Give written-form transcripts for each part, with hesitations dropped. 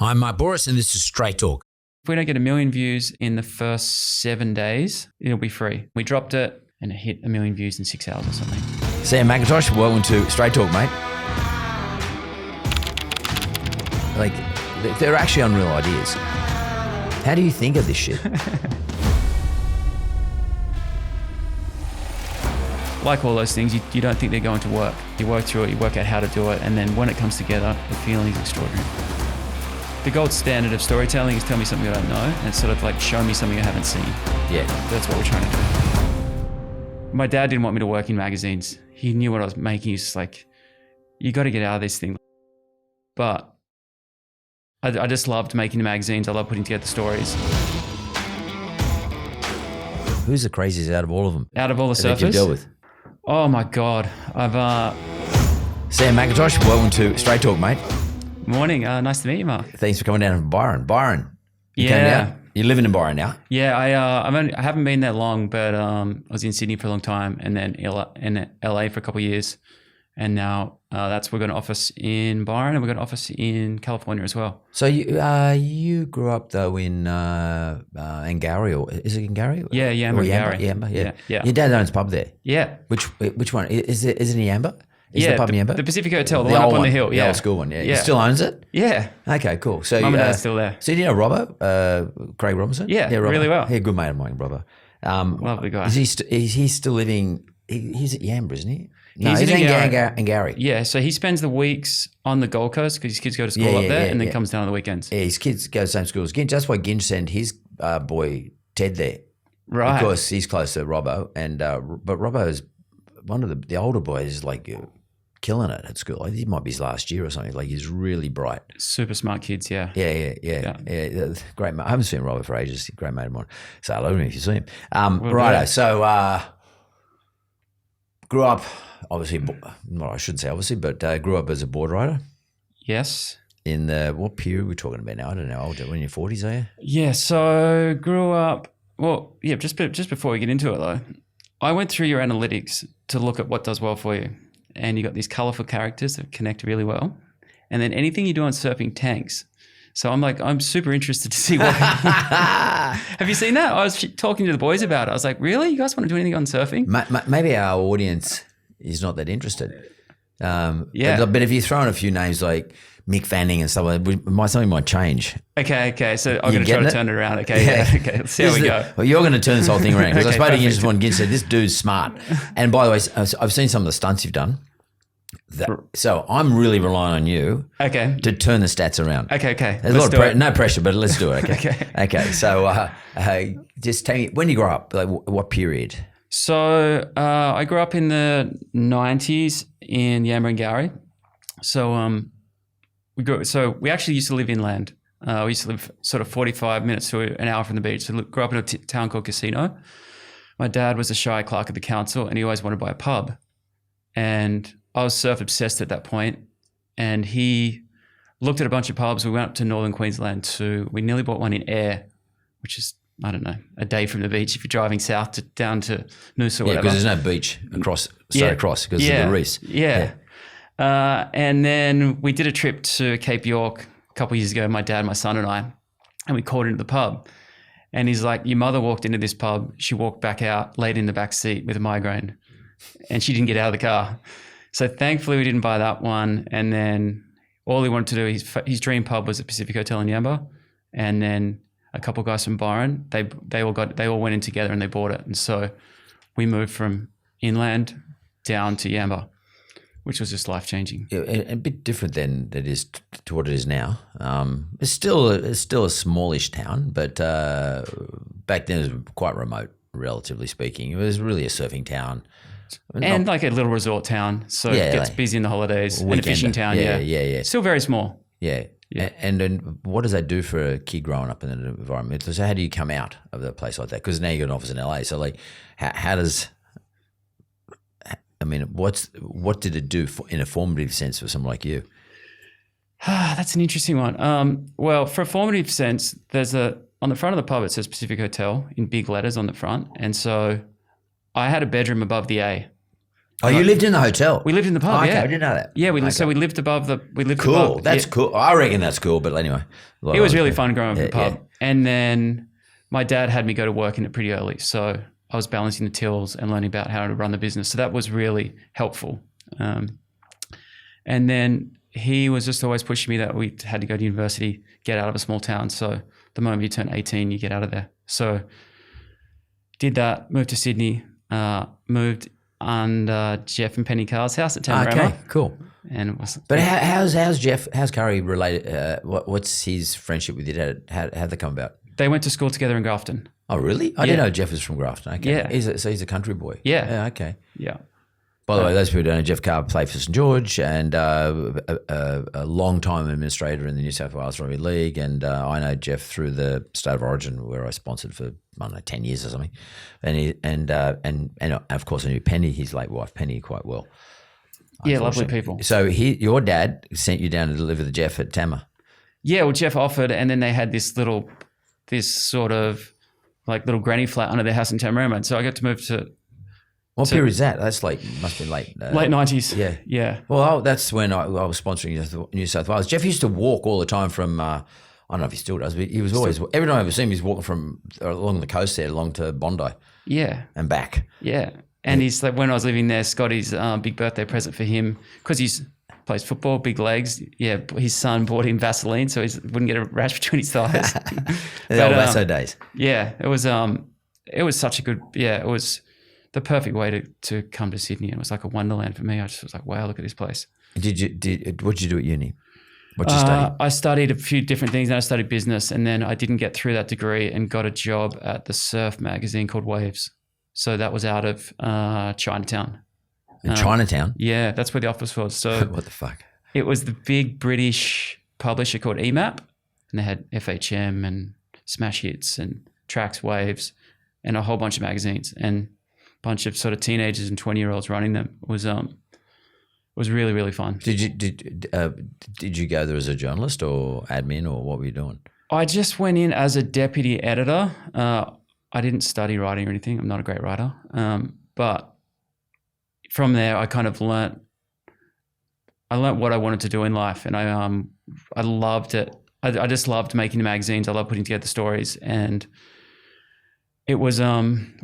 I'm Mark Boris, and this is Straight Talk. If we don't get 1 million views in the first 7 days, it'll be free. We dropped it and it hit 1 million views in 6 hours or something. Sam McIntosh, welcome to Straight Talk, mate. Like, they're actually unreal ideas. How do you think of this shit? Like all those things, you don't think they're going to work. You work through it, you work out how to do it, and then when it comes together, the feeling is extraordinary. The gold standard of storytelling is tell me something I don't know, and it's sort of like show me something I haven't seen. Yeah. That's what we're trying to do. My dad didn't want me to work in magazines. He knew what I was making. He's just like, you got to get out of this thing. But I just loved making the magazines. I love putting together stories. Who's the craziest out of all of them? Out of all the surfers? That you've dealt with? Oh my God. Sam McIntosh, welcome to Straight Talk, mate. Morning. Nice to meet you, Mark. Thanks for coming down from Byron. Byron, you Yeah. came down? You're living in Byron now? Yeah, I haven't been there long, but I was in Sydney for a long time, and then in LA for a couple of years, and now we've got an office in Byron, and we've got an office in California as well. So you grew up though in Ngari, or is it Ngari? Yeah, Yamba. Yamba, yeah. Your dad owns a pub there. Yeah. Which one is it? Is it in Yamba? Is the pub in Yamba? The Pacific Hotel, the one up on the hill. The Yeah, old school one. Yeah. He Yeah. still owns it. Yeah. Okay, cool. So Mum and Dad's still there. So do you know Robbo, Craig Robinson? Yeah, Robbo. really well. Yeah, good mate of mine, Robbo. Lovely guy. Is he still living? He's at Yamba, isn't he? No, He's he's in in Ngari. Ngari. Yeah, so he spends the weeks on the Gold Coast because his kids go to school up there, and then comes down on the weekends. Yeah, his kids go to the same school as Ginge. That's why Ginge sent his boy Ted there. Right. Because he's close to Robbo, and but Robbo is one of the older boys, is like killing it at school. I think it might be his last year or something. Like, he's really bright. Super smart kids, yeah. Yeah. Great mate. I haven't seen Robbo for ages. Great mate of mine. So I don't know if you see him. Well, righto. yeah. So grew up, obviously, well, I shouldn't say obviously, but grew up as a board rider. Yes. In what period we're talking about now? I don't know. Older, when you're 40s, are you? Yeah, so grew up, well, yeah, just before we get into it though, I went through your analytics to look at what does well for you. And you got these colorful characters that connect really well. And then anything you do on surfing tanks. So I'm super interested to see what. Have you seen that? I was talking to the boys about it. I was like, really? You guys want to do anything on surfing? Maybe our audience is not that interested. Yeah. But if you throw in a few names like Mick Fanning and stuff like that, something might change. Okay. So I'm going to try to turn it around. Okay. Yeah. Okay. Let's see how we go. Well, you're going to turn this whole thing around because I spoke to perfect. Ginge one. Ginge said, this dude's smart. And by the way, I've seen some of the stunts you've done. So I'm really relying on you to turn the stats around. Okay. There's a lot of no pressure, but let's do it. Okay. So just tell me, when you grow up, like what period? So I grew up in the 90s in Yamba and Ngari. So we actually used to live inland. We used to live sort of 45 minutes to an hour from the beach. So grew up in a town called Casino. My dad was a Shire clerk at the council, and he always wanted to buy a pub. And I was surf obsessed at that point, and he looked at a bunch of pubs. We went up to northern Queensland we nearly bought one in Ayr, which is, I don't know, a day from the beach if you're driving south down to Noosa or whatever. Yeah, because there's no beach across because of the reefs. Yeah. And then we did a trip to Cape York a couple of years ago, my dad, my son and I, and we called into the pub. And he's like, your mother walked into this pub. She walked back out, laid in the back seat with a migraine, and she didn't get out of the car. So thankfully we didn't buy that one. And then all he wanted to do, his dream pub was the Pacific Hotel in Yamba. And then a couple of guys from Byron, they all went in together and they bought it. And so we moved from inland down to Yamba, which was just life-changing. Yeah, a bit different than it is to what it is now. It's still a smallish town, but back then it was quite remote, relatively speaking. It was really a surfing town. And like a little resort town, so it gets busy in the holidays. And a fishing town, yeah. Still very small. Yeah. And then what does that do for a kid growing up in an environment? So how do you come out of a place like that? Because now you got an office in LA. So like, how does? I mean, what did it do in a formative sense for someone like you? That's an interesting one. Well, for a formative sense, there's on the front of the pub it says Pacific Hotel in big letters on the front, and so I had a bedroom above the A, Oh, you lived in the hotel? We lived in the pub, Oh, okay, yeah. I didn't know that. Yeah, so we lived above Cool. above. That's cool. I reckon that's cool, but anyway. It was really fun growing up in the pub. Yeah. And then my dad had me go to work in it pretty early. So I was balancing the tills and learning about how to run the business. So that was really helpful. And then he was just always pushing me that we had to go to university, get out of a small town. So the moment you turn 18, you get out of there. So did that, moved to Sydney, moved under Jeff and Penny Carr's house at Tamarama. Okay, cool. And it was, But how's Jeff, how's Curry related? What's his friendship with your dad? How'd they come about? they went to school together in Grafton. Oh, really? I didn't know Jeff was from Grafton. Okay. Yeah. So he's a country boy. Yeah. Okay. Yeah. By the way, those people who don't know, Jeff Carr played for St George and a long-time administrator in the New South Wales Rugby League. And I know Jeff through the State of Origin, where I sponsored for, I don't know, 10 years or something. And of course, I knew Penny, his late wife, Penny, quite well. Yeah, lovely people. So your dad sent you down to deliver the Jeff at Tama. Yeah, well, Jeff offered, and then they had this sort of like little granny flat under their house in Tamarama. So I got to move to. What period is that? That's like, must be late 90s. Yeah. Yeah. Well, that's when I was sponsoring New South Wales. Jeff used to walk all the time from, I don't know if he still does, but he was always, every time I ever seen him, he's walking from along the coast there, along to Bondi. Yeah. And back. Yeah. And he's like, when I was living there, Scotty's big birthday present for him, because he's plays football, big legs. Yeah. His son bought him Vaseline so he wouldn't get a rash between his thighs. The old Vaso days. Yeah. It was such a good, it was the perfect way to come to Sydney. It was like a wonderland for me. I just was like, wow, look at this place. What did you do at uni? What did you study? I studied a few different things. Then I studied business, and then I didn't get through that degree and got a job at the surf magazine called Waves. So that was out of Chinatown. In Chinatown? Yeah, that's where the office was. So what the fuck? It was the big British publisher called EMAP, and they had FHM and Smash Hits and Tracks, Waves, and a whole bunch of magazines and bunch of sort of teenagers and 20-year-olds running them. It was really, really fun. Did you go there as a journalist or admin, or what were you doing? I just went in as a deputy editor. I didn't study writing or anything. I'm not a great writer. But from there, I kind of learnt what I wanted to do in life, and I loved it. I just loved making the magazines. I loved putting together stories, and it was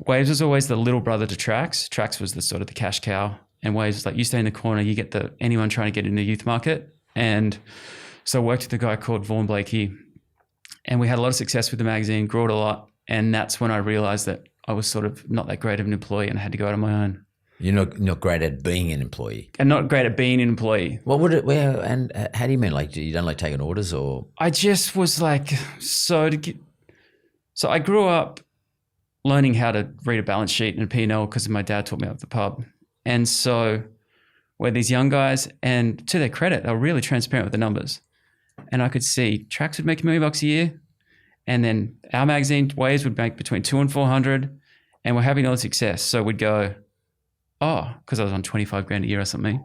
Waves was always the little brother to Tracks. Tracks was the sort of the cash cow, and Waves was like, you stay in the corner, you get anyone trying to get in the youth market. And so I worked with a guy called Vaughan Blakey, and we had a lot of success with the magazine, grew it a lot, and that's when I realized that I was sort of not that great of an employee and I had to go out on my own. You're not great at being an employee, and not great at being an employee. What would it? Where and how do you mean? Like, you don't like taking orders, or? I just was like, so I grew up learning how to read a balance sheet and a P&L because my dad taught me at the pub. And so we're these young guys, and to their credit, they were really transparent with the numbers. And I could see Tracks would make $1 million a year, and then our magazine, Waves, would make between 200 and 400, and we're having all the success. So we'd go, because I was on 25 grand a year or something.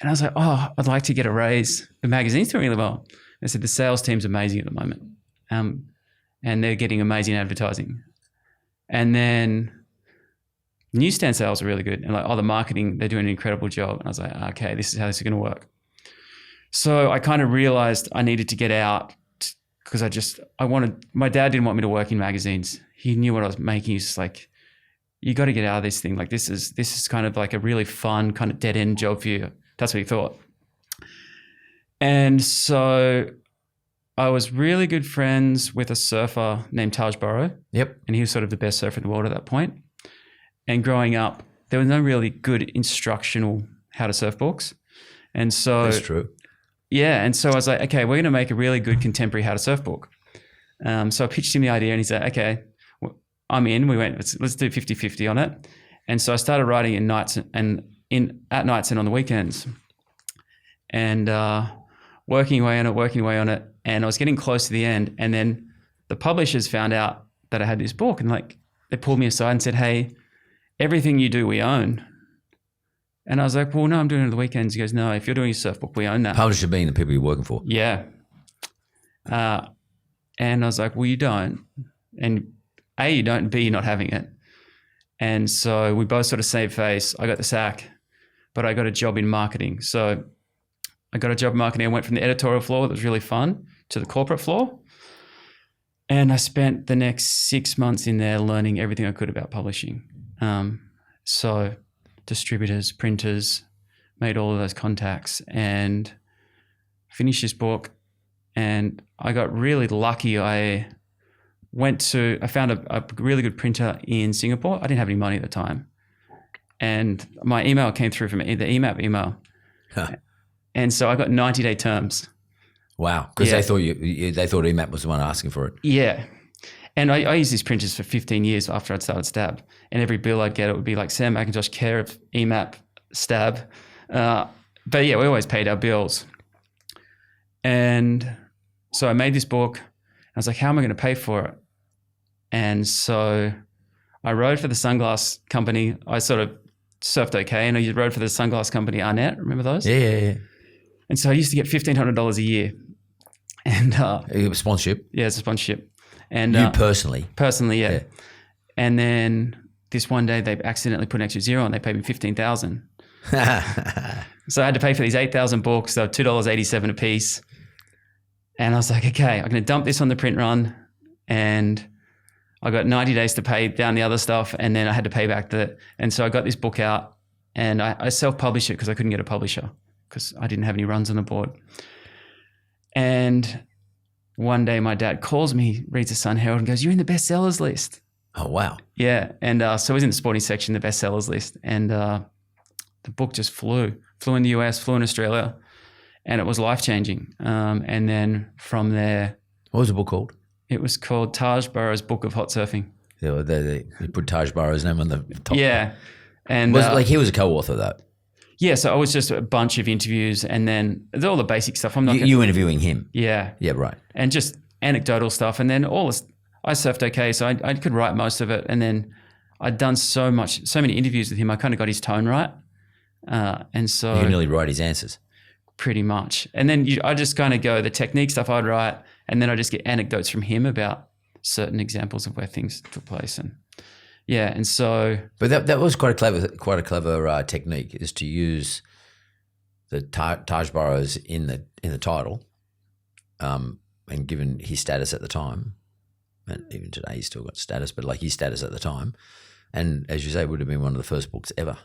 And I was like, I'd like to get a raise. The magazine's doing really well. They said the sales team's amazing at the moment. And they're getting amazing advertising. And then newsstand sales are really good. And like, the marketing, they're doing an incredible job. And I was like, okay, this is how this is going to work. So I kind of realized I needed to get out because my dad didn't want me to work in magazines. He knew what I was making. He's just like, you got to get out of this thing. Like, this is kind of like a really fun kind of dead end job for you. That's what he thought. And so I was really good friends with a surfer named Taj Burrow. Yep. And he was sort of the best surfer in the world at that point. And growing up, there was no really good instructional how to surf books. And so that's true. Yeah. And so I was like, okay, we're going to make a really good contemporary how to surf book. So I pitched him the idea, and he said, okay, I'm in. We went, let's do 50-50 on it. And so I started writing at nights and on the weekends, and working away on it. And I was getting close to the end. And then the publishers found out that I had this book, and like, they pulled me aside and said, hey, everything you do, we own. And I was like, well, no, I'm doing it on the weekends. He goes, no, if you're doing a surf book, we own that. Publisher being the people you're working for. Yeah. And I was like, well, you don't. And A, you don't, B, you're not having it. And so we both sort of saved face. I got the sack, but I got a job in marketing. So I got a job in marketing. I went from the editorial floor, that was really fun, to the corporate floor. And I spent the next 6 months in there learning everything I could about publishing. So distributors, printers, made all of those contacts and finished this book. And I got really lucky. I found a really good printer in Singapore. I didn't have any money at the time. And my email came through from the EMAP email. Huh. And so I got 90-day terms. Wow. Because they thought EMAP was the one asking for it. Yeah. And I used these printers for 15 years after I'd started Stab. And every bill I'd get, it would be like Sam McIntosh, care of EMAP, Stab. But yeah, we always paid our bills. And so I made this book. I was like, how am I going to pay for it? And so I rode for the sunglass company. I sort of surfed okay. And I rode for the sunglass company, Arnett. Remember those? Yeah. And so I used to get $1,500 a year. And sponsorship? Yeah, it's a sponsorship. And you personally? Personally, yeah. And then this one day they accidentally put an extra zero and they paid me $15,000. So I had to pay for these 8,000 books. They were $2.87 a piece. And I was like, okay, I'm going to dump this on the print run. And I got 90 days to pay down the other stuff. And then I had to pay back and so I got this book out and I self-published it because I couldn't get a publisher because I didn't have any runs on the board. And one day my dad calls me, reads the Sun Herald and goes, you're in the bestsellers list. Oh, wow. Yeah. And so I was in the sporting section, the bestsellers list. And the book just flew in the US, flew in Australia. And it was life-changing. And then from there... What was the book called? It was called Taj Burrow's Book of Hot Surfing. Yeah, they put Taj Burrow's name on the top. Yeah. And he was a co-author of that? Yeah, so it was just a bunch of interviews and then all the basic stuff. You interviewing him? Yeah. Yeah, right. And just anecdotal stuff. And then I surfed okay, so I could write most of it. And then I'd done so many interviews with him, I kind of got his tone right. And so... You could nearly write his answers. Pretty much. And then I just kind of go, the technique stuff I'd write, and then I just get anecdotes from him about certain examples of where things took place. And yeah, and so... But that was quite a clever technique, is to use the Taj Burrows in the title, and given his status at the time, and even today he's still got status, but like his status at the time, and as you say, it would have been one of the first books ever.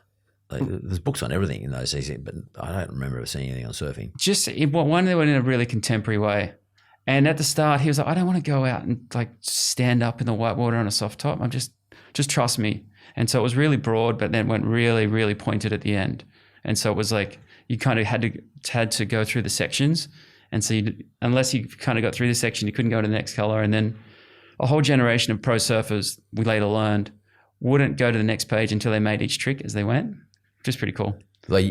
Like, there's books on everything in those days, but I don't remember ever seeing anything on surfing. One that went in a really contemporary way. And at the start, he was like, I don't want to go out and like stand up in the white water on a soft top. I'm just trust me. And so it was really broad, but then went really, really pointed at the end. And so it was like you kind of had to go through the sections. And so unless you kind of got through the section, you couldn't go to the next color. And then a whole generation of pro surfers, we later learned, wouldn't go to the next page until they made each trick as they went. Which is pretty cool. Like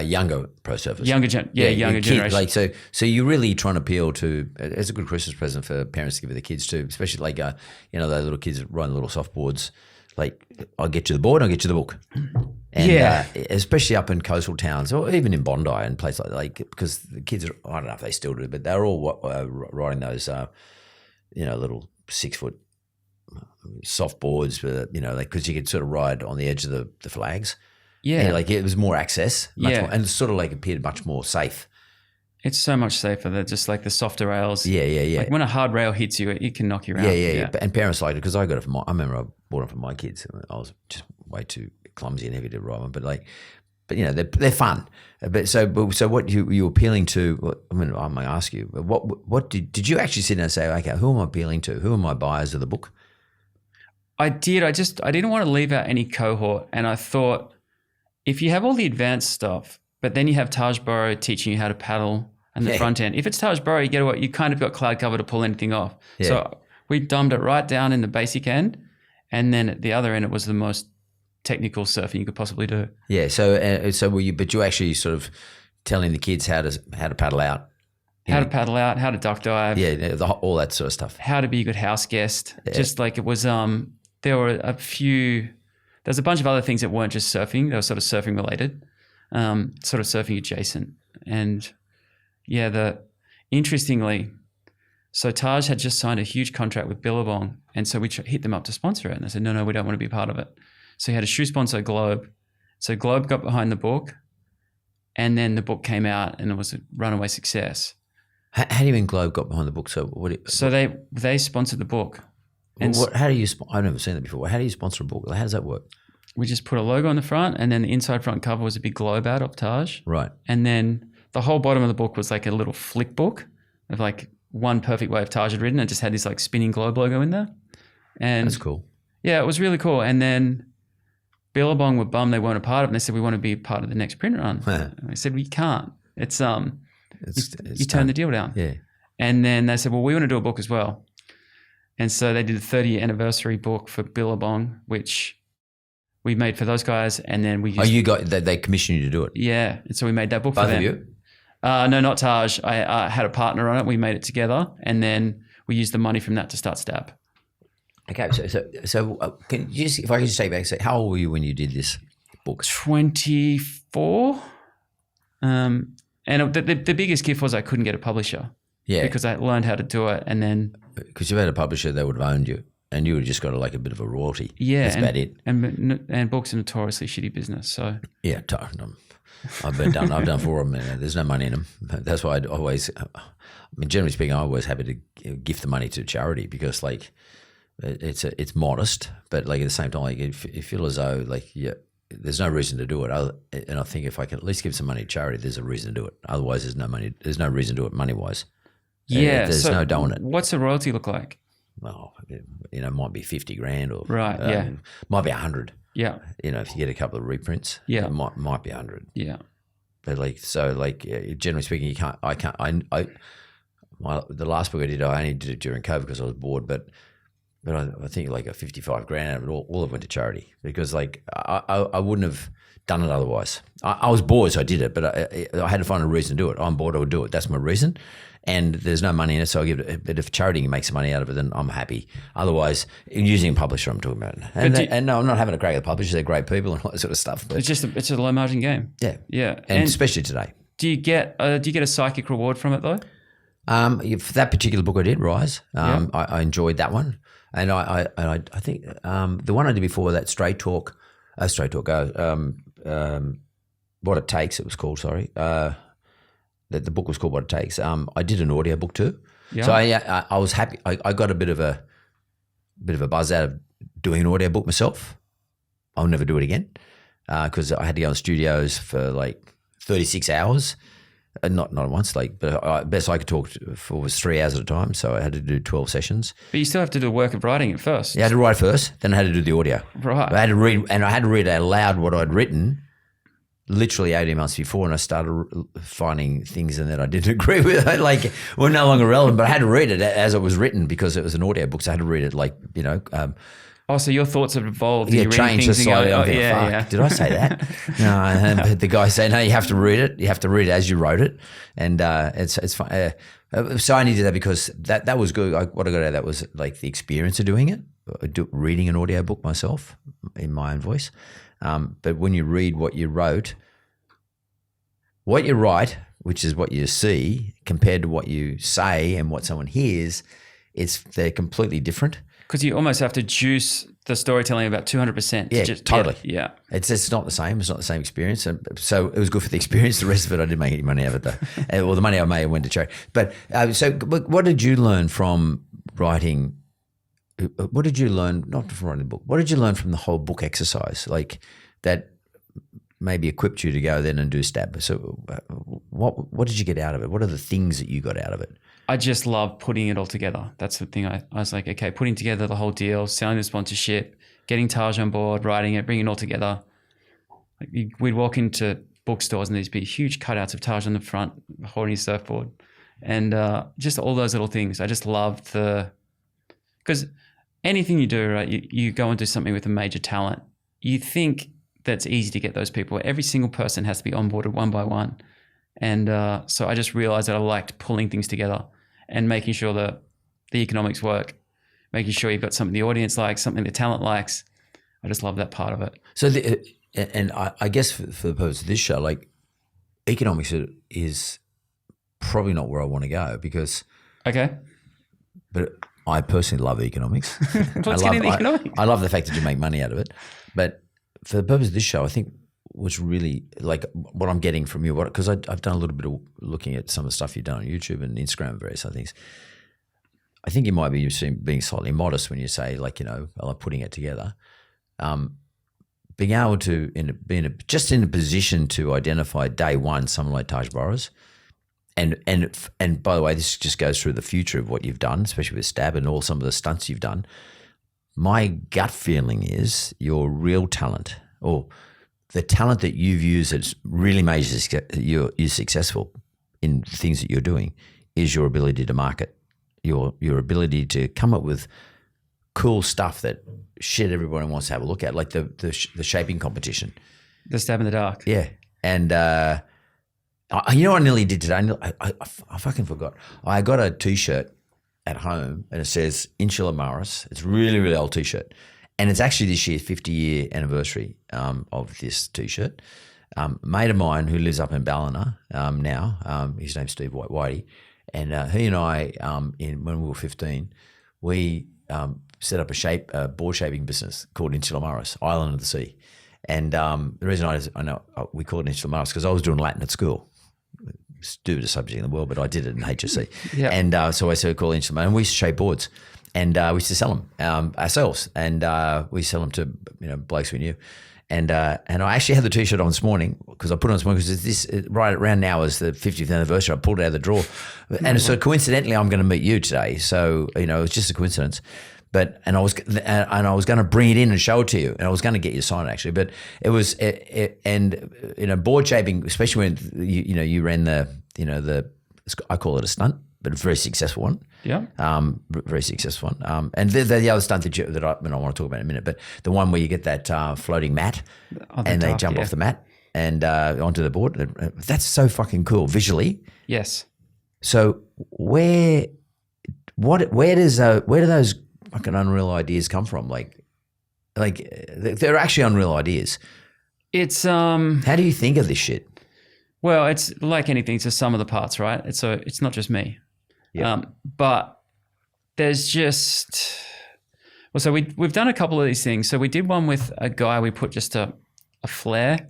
younger pro surfers. Younger generation. Like so you're really trying to appeal to, it's a good Christmas present for parents to give their kids too, especially like, those little kids riding little softboards. Like, I'll get you the board, I'll get you the book. And especially up in coastal towns or even in Bondi and places like because the kids are, I don't know if they still do, but they're all riding those, little 6 foot soft boards, because you could sort of ride on the edge of the flags. Yeah. Like it was more access. More, and sort of like appeared much more safe. It's so much safer than just like the softer rails. Yeah. Like when a hard rail hits you, it can knock you around. Yeah. And parents liked it because I got it I remember I bought it for my kids. I was just way too clumsy and heavy to ride one, but they're fun. So what you appealing to? I mean, I might ask you, what did you actually sit down and say? Okay, who am I appealing to? Who are my buyers of the book? I did. I didn't want to leave out any cohort, and I thought, if you have all the advanced stuff, but then you have Taj Burrow teaching you how to paddle and the front end. If it's Taj Burrow, you kind of got cloud cover to pull anything off. Yeah. So we dumbed it right down in the basic end, and then at the other end, it was the most technical surfing you could possibly do. Yeah. So were you? But you actually sort of telling the kids how to paddle out. How to paddle out, how to duck dive. Yeah, all that sort of stuff. How to be a good house guest. Yeah. Just like it was. There were There's a bunch of other things that weren't just surfing. They were sort of surfing related, sort of surfing adjacent. And interestingly, so Taj had just signed a huge contract with Billabong. And so we hit them up to sponsor it. And they said, no, we don't want to be part of it. So he had a shoe sponsor, Globe. So Globe got behind the book, and then the book came out, and it was a runaway success. How do you mean Globe got behind the book? So they sponsored the book. And how do you? I've never seen that before. How do you sponsor a book? How does that work? We just put a logo on the front, and then the inside front cover was a big globe ad of Taj. Right. And then the whole bottom of the book was like a little flick book of like one perfect way of Taj had written. It just had this like spinning globe logo in there. And that's cool. Yeah, it was really cool. And then Billabong were bummed they weren't a part of it. And they said, we want to be part of the next print run. And I said, we can't. It's you turn the deal down. Yeah. And then they said, well, we want to do a book as well. And so they did a 30-year anniversary book for Billabong, which we made for those guys. And then we used they commissioned you to do it? Yeah. And so we made that book Both for them. Both of you? No, not Taj. I had a partner on it. We made it together. And then we used the money from that to start Stab. Okay. So can you just, if I can just take back, say, how old were you when you did this book? 24. And the biggest gift was I couldn't get a publisher. Yeah. Because I learned how to do it, and then because if you had a publisher, they would have owned you, and you would have just got like a bit of a royalty. Yeah, that's about it. And books are notoriously shitty business. So yeah, I've done 4 of them, and there's no money in them. That's why I always, generally speaking, I'm always happy to gift the money to charity because like it's modest, but like at the same time, like if you feel as though like there's no reason to do it, and I think if I can at least give some money to charity, there's a reason to do it. Otherwise, there's no reason to do it money wise. Yeah, there's no dough in it. What's the royalty look like? Well, it might be 50 grand or right, yeah, might be 100. Yeah, if you get a couple of reprints, yeah, it might be 100. Yeah, but generally speaking, you can't. The last book I only did it during COVID because I was bored, but I think like a 55 grand out of it all of it went to charity because like I wouldn't have done it otherwise. I was bored, so I did it, but I had to find a reason to do it. I'm bored, I would do it. That's my reason. And there's no money in it, so I give it. But if charity can make some money out of it, then I'm happy. Otherwise, using a publisher, I'm talking about. And no, I'm not having a crack at the publishers. They're great people and all that sort of stuff. But it's a low margin game. Yeah, yeah, and especially today. Do you get a psychic reward from it though? For that particular book I did, Rise, I enjoyed that one, and I think the one I did before that, Straight Talk, What It Takes, it was called. Sorry. The book was called What It Takes. I did an audio book too, so I was happy. I got a bit of a buzz out of doing an audio book myself. I'll never do it again because I had to go in studios for like 36 hours, not once. But best I could talk for was 3 hours at a time, so I had to do 12 sessions. But you still have to do the work of writing it first. Yeah, I had to write first, then I had to do the audio. Right. I had to read out loud what I'd written. Literally 18 months before, and I started finding things in that I didn't agree with. Were no longer relevant, but I had to read it as it was written because it was an audio book, so I had to read it so your thoughts have evolved. Yeah, changed slightly. Did I say that? No, but the guy said, no, you have to read it. You have to read it as you wrote it, and it's fun. So I only did that because that was good. What I got out of that was like the experience of doing it, reading an audio book myself in my own voice. But when you read what you wrote, what you write, which is what you see, compared to what you say and what someone hears, they're completely different. Because you almost have to juice the storytelling about 200%. Yeah, totally. Yeah. It's not the same. It's not the same experience. And so it was good for the experience. The rest of it, I didn't make any money out of it though. Well, the money I made went to charity. But so what did you learn from writing? What did you learn, not from writing the book, what did you learn from the whole book exercise? Like that maybe equipped you to go then and do Stab. So what did you get out of it? What are the things that you got out of it? I just love putting it all together. That's the thing. I was like, okay, putting together the whole deal, selling the sponsorship, getting Taj on board, writing it, bringing it all together. We'd walk into bookstores and there'd be huge cutouts of Taj on the front, holding his surfboard. And just all those little things. I just loved because anything you do, right, you go and do something with a major talent. You think that's easy to get those people. Every single person has to be onboarded one by one. And so I just realized that I liked pulling things together and making sure that the economics work, making sure you've got something the audience likes, something the talent likes. I just love that part of it. So, I guess for the purpose of this show, like economics is probably not where I want to go because. Okay. But I personally love economics. Let's get into economics. I love the fact that you make money out of it, but for the purpose of this show, I think was really like what I'm getting from you, because I've done a little bit of looking at some of the stuff you've done on YouTube and Instagram and various other things. I think you might be being slightly modest when you say, like, you know, I like putting it together. Being able to just in a position to identify day one someone like Taj Burrow, and by the way, this just goes through the future of what you've done, especially with Stab and all some of the stunts you've done. My gut feeling is your real talent, or the talent that you've used that's really made you successful in things that you're doing, is your ability to market, your ability to come up with cool stuff that everybody wants to have a look at, like the shaping competition, the Stab in the Dark. Yeah, and you know what I nearly did today? I fucking forgot. I got a T-shirt at home and it says Inshallah Maris. It's a really, really old T-shirt. And it's actually this year's 50-year anniversary of this T-shirt. Mate of mine who lives up in Ballina now, his name's Steve Whitey, and he and I, when we were 15, we set up a board shaping business called Insula Maris, Island of the Sea. And the reason I know we called it Insula Maris because I was doing Latin at school. Stupidest subject in the world, but I did it in HSC. Yeah. And so I started calling Insula Maris, and we used to shape boards. And we used to sell them ourselves, and we sell them to blokes we knew. And I actually had the T-shirt on this morning because I put it on this morning because this right around now is the 50th anniversary. I pulled it out of the drawer, and so coincidentally, I'm going to meet you today. So it's just a coincidence. And I was going to bring it in and show it to you, and I was going to get you to sign it actually. But it was board shaping, especially when you ran the I call it a stunt, but a very successful one. Yeah. Very successful one. And the other stunt that I want to talk about in a minute, but the one where you get that floating mat and they jump off the mat and onto the board. That's so fucking cool visually. Yes. So where do those fucking unreal ideas come from? Like they're actually unreal ideas. It's how do you think of this shit? Well, it's like anything, it's a sum of the parts, right? It's not just me. Yeah. But there's just so we've done a couple of these things. So we did one with a guy. We put just a flare,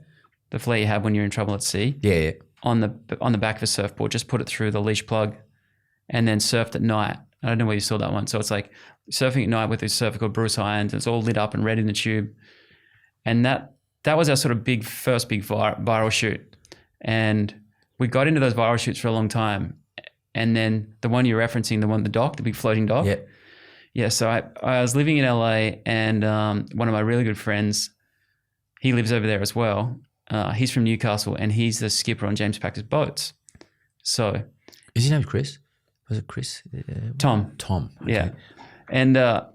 the flare you have when you're in trouble at sea. Yeah. On the back of a surfboard, just put it through the leash plug, and then surfed at night. I don't know where you saw that one. So it's like surfing at night with this surfer called Bruce Irons. It's all lit up and red in the tube, and that was our sort of first big viral shoot. And we got into those viral shoots for a long time. And then the one you're referencing, the big floating dock. Yeah. Yeah. So I was living in LA, and one of my really good friends, he lives over there as well. He's from Newcastle, and he's the skipper on James Packer's boats. So. Is his name Chris? Was it Chris? Tom. Tom. Okay. Yeah. And I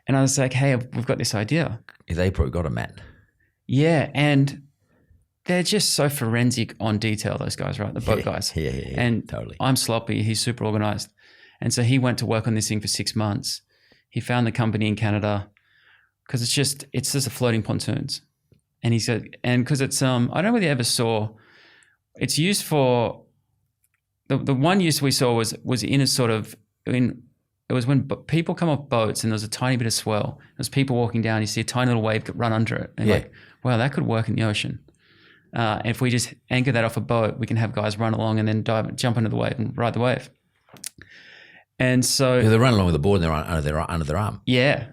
was like, hey, we've got this idea. They probably got a mat. Yeah. And they're just so forensic on detail, those guys, right? The boat guys. Yeah, and totally. I'm sloppy. He's super organized. And so he went to work on this thing for 6 months. He found the company in Canada because it's just a floating pontoons. And he said, and because it's, I don't know whether you ever saw, it's used for, the one use we saw was in a sort of, it was when people come off boats and there's a tiny bit of swell. There's people walking down, you see a tiny little wave run under it. And you're like, wow, that could work in the ocean. And if we just anchor that off a boat, we can have guys run along and then jump into the wave and ride the wave. And so they run along with the board and they're under their arm. Yeah,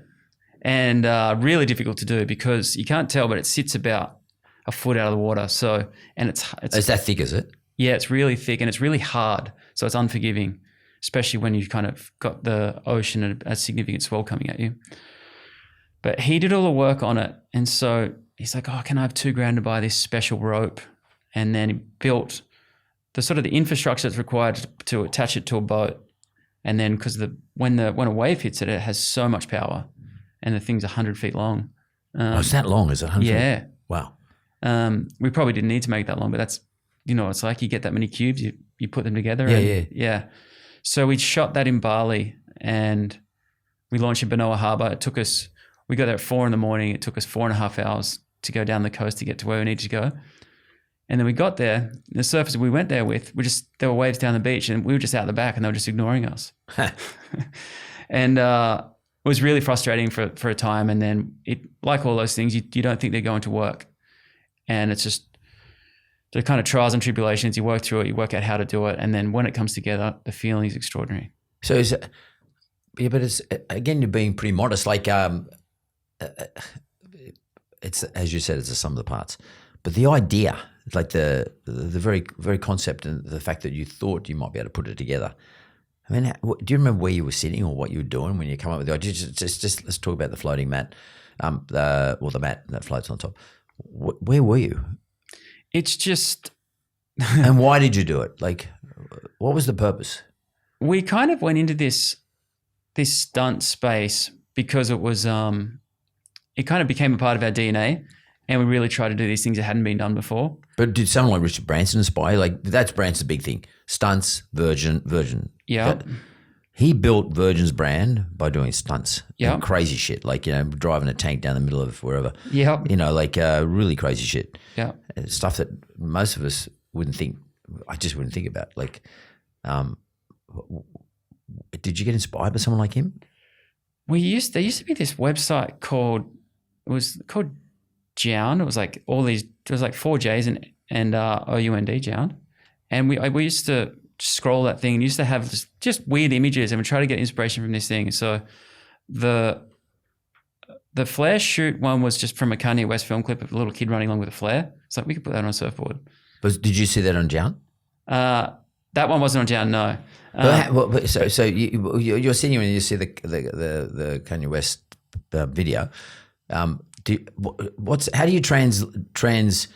and really difficult to do because you can't tell, but it sits about a foot out of the water. So and it's is that thick? Is it? Yeah, it's really thick and it's really hard. So it's unforgiving, especially when you've kind of got the ocean and a significant swell coming at you. But he did all the work on it, and so he's like, oh, can I have $2,000 to buy this special rope? And then he built the sort of the infrastructure that's required to attach it to a boat. And then because when a wave hits it, it has so much power, and the thing's 100 feet long. It's that long? Is it 100 yeah. feet? Wow. We probably didn't need to make that long, but that's, it's like you get that many cubes, you put them together. Yeah. So we shot that in Bali, and we launched in Benoa Harbour. We got there at 4 a.m. It took us 4.5 hours to go down the coast to get to where we needed to go. And then we got there, the surfers we went there with, there were waves down the beach, and we were just out the back and they were just ignoring us. And was really frustrating for a time. And then like all those things, you don't think they're going to work. And it's just the kind of trials and tribulations. You work through it, you work out how to do it. And then when it comes together, the feeling is extraordinary. So but it's, again, you're being pretty modest. Like, it's, as you said, it's the sum of the parts. But the idea, like the very, very concept and the fact that you thought you might be able to put it together. I mean, do you remember where you were sitting or what you were doing when you come up with the idea? Just let's talk about the floating mat, the mat that floats on top. Where were you? It's just... And why did you do it? Like, what was the purpose? We kind of went into this stunt space because it was, it kind of became a part of our DNA, and we really tried to do these things that hadn't been done before. But did someone like Richard Branson inspire? Like, that's Branson's big thing. Stunts, Virgin. Yeah. He built Virgin's brand by doing stunts. Yeah. And crazy shit. Like, driving a tank down the middle of wherever. Yeah. Like really crazy shit. Yeah. Stuff that most of us wouldn't think, I just wouldn't think about. Like, did you get inspired by someone like him? There used to be this website called Jown. It was like it was like 4 J's and OUND, Jown. And we used to scroll that thing and used to have just weird images and we try to get inspiration from this thing. So the flare shoot one was just from a Kanye West film clip of a little kid running along with a flare. It's like we could put that on a surfboard. But did you see that on Jown? That one wasn't on Jown, no. So you're sitting and you see the Kanye West video. How do you translate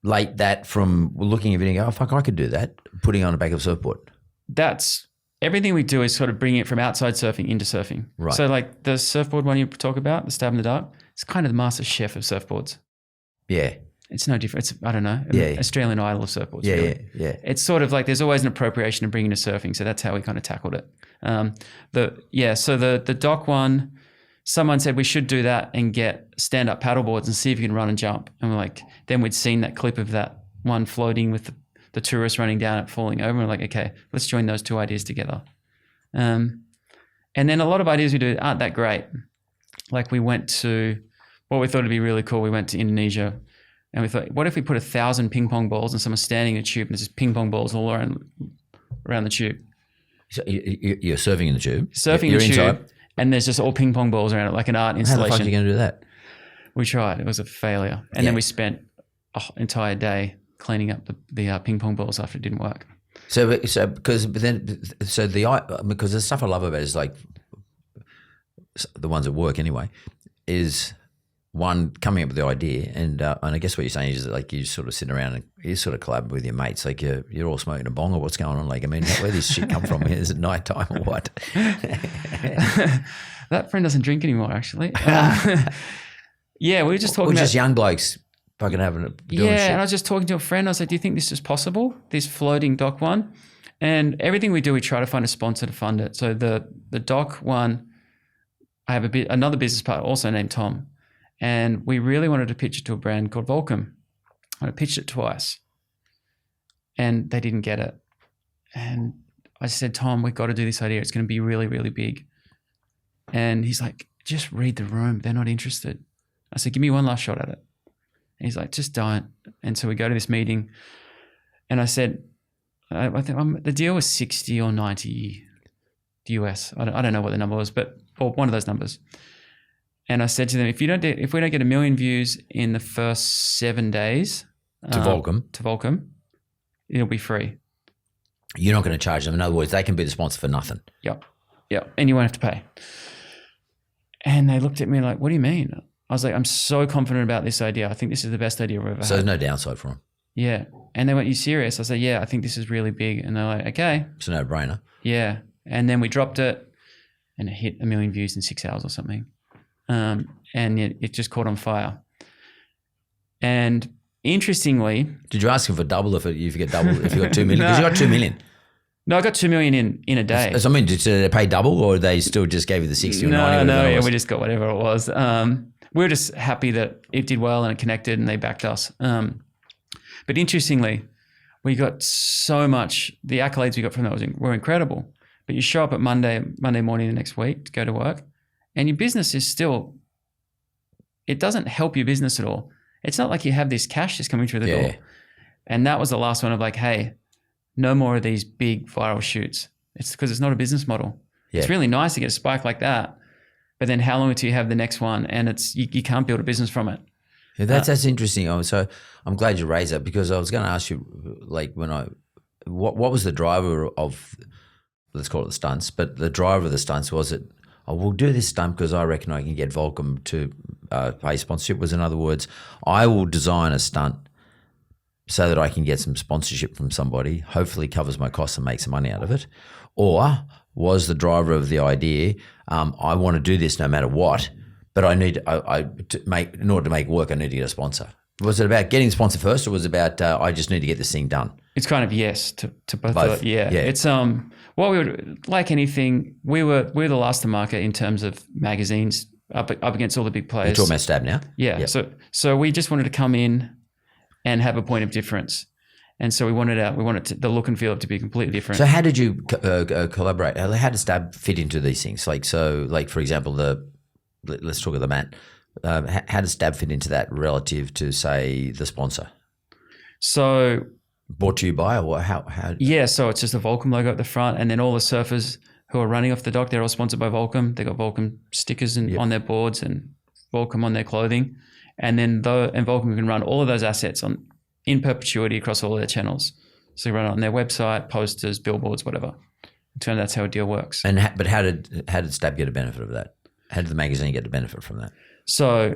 that from looking at it and go, oh fuck, I could do that, putting it on the back of a surfboard? That's everything we do is sort of bringing it from outside surfing into surfing. Right. So like the surfboard one you talk about, the Stab in the Dark, it's kind of the master chef of surfboards. Yeah. It's no different. It's, I don't know, Australian Idol of surfboards. Yeah, really. yeah. It's sort of like there's always an appropriation to bringing to surfing. So that's how we kind of tackled it. So the dock one, someone said we should do that and get stand-up paddle boards and see if you can run and jump. And we're like, then we'd seen that clip of that one floating with the tourists running down it, falling over. And we're like, okay, let's join those two ideas together. And then a lot of ideas we do aren't that great. Like we went to, what we thought would be really cool, we went to Indonesia and we thought, what if we put 1,000 ping pong balls and someone's standing in a tube and there's just ping pong balls all around the tube. So you're surfing in the tube? Surfing in the tube. Inside. And there's just all ping pong balls around it, like an art installation. How the fuck are you going to do that? We tried. It was a failure. And then we spent an entire day cleaning up the ping pong balls after it didn't work. Because the stuff I love about it is like the ones that work anyway, is one, coming up with the idea, and I guess what you're saying is that like you sort of sit around and you sort of collab with your mates, like you're all smoking a bong or what's going on? Like, I mean, where does this shit come from? Is it night time or what? That friend doesn't drink anymore, actually. Yeah, we were just talking about just young blokes fucking doing shit. And I was just talking to a friend. I was like, do you think this is possible, this floating dock one? And everything we do, we try to find a sponsor to fund it. So the dock one, I have another business partner also named Tom. And we really wanted to pitch it to a brand called Volcom. I pitched it twice and they didn't get it. And I said, Tom, we've got to do this idea. It's going to be really, really big. And he's like, just read the room. They're not interested. I said, give me one last shot at it. And he's like, just don't. And so we go to this meeting and I said, I think the deal was 60 or 90 US. I don't know what the number was, or one of those numbers. And I said to them, if we don't get 1 million views in the first 7 days to Volcom, it'll be free. You're not going to charge them. In other words, they can be the sponsor for nothing. Yep. And you won't have to pay. And they looked at me like, what do you mean? I was like, I'm so confident about this idea. I think this is the best idea I've ever had. So there's no downside for them. Yeah. And they went, you serious? I said, yeah, I think this is really big. And they're like, okay. It's a no-brainer. Yeah. And then we dropped it and it hit 1 million views in 6 hours or something. And it just caught on fire. And interestingly, did you ask him for double if you got 2 million? Because you got 2 million. No, I got 2 million in a day. So I mean, did they pay double or they still just gave you the 60 or 90? No, we just got whatever it was. We were just happy that it did well and it connected and they backed us. But interestingly, we got so much, the accolades we got from that were incredible. but you show up at Monday morning the next week to go to work, and your business is still, it doesn't help your business at all. It's not like you have this cash just coming through the door. And that was the last one of like, hey, no more of these big viral shoots. It's because it's not a business model. Yeah. It's really nice to get a spike like that, but then how long until you have the next one? And it's you can't build a business from it. Yeah, that's interesting. So I'm glad you raised that, because I was going to ask you, like, what was the driver of, let's call it the stunts, but the driver of the stunts, was it, oh, we'll do this stunt because I reckon I can get Volcom to pay sponsorship? Was, in other words, I will design a stunt so that I can get some sponsorship from somebody, hopefully covers my costs and makes some money out of it? Or was the driver of the idea, I want to do this no matter what, but I need in order to make it work, I need to get a sponsor? Was it about getting a sponsor first, or was it about I just need to get this thing done? It's kind of yes to both. Yeah. It's what we would, like anything, we're the last to market in terms of magazines up against all the big players. You're talking about Stab now? Yeah. Yep. So we just wanted to come in and have a point of difference. And so we wanted the look and feel to be completely different. So how did you collaborate? How did Stab fit into these things? Like, for example, let's talk of the mat. How does Stab fit into that relative to, say, the sponsor? So brought to you by, or how? Yeah, so it's just a Volcom logo at the front, and then all the surfers who are running off the dock, they're all sponsored by Volcom. They got Volcom stickers on their boards and Volcom on their clothing, and then Volcom can run all of those assets in perpetuity across all of their channels. So you run it on their website, posters, billboards, whatever. In turn, that's how a deal works. But how did Stab get a benefit of that? How did the magazine get a benefit from that? So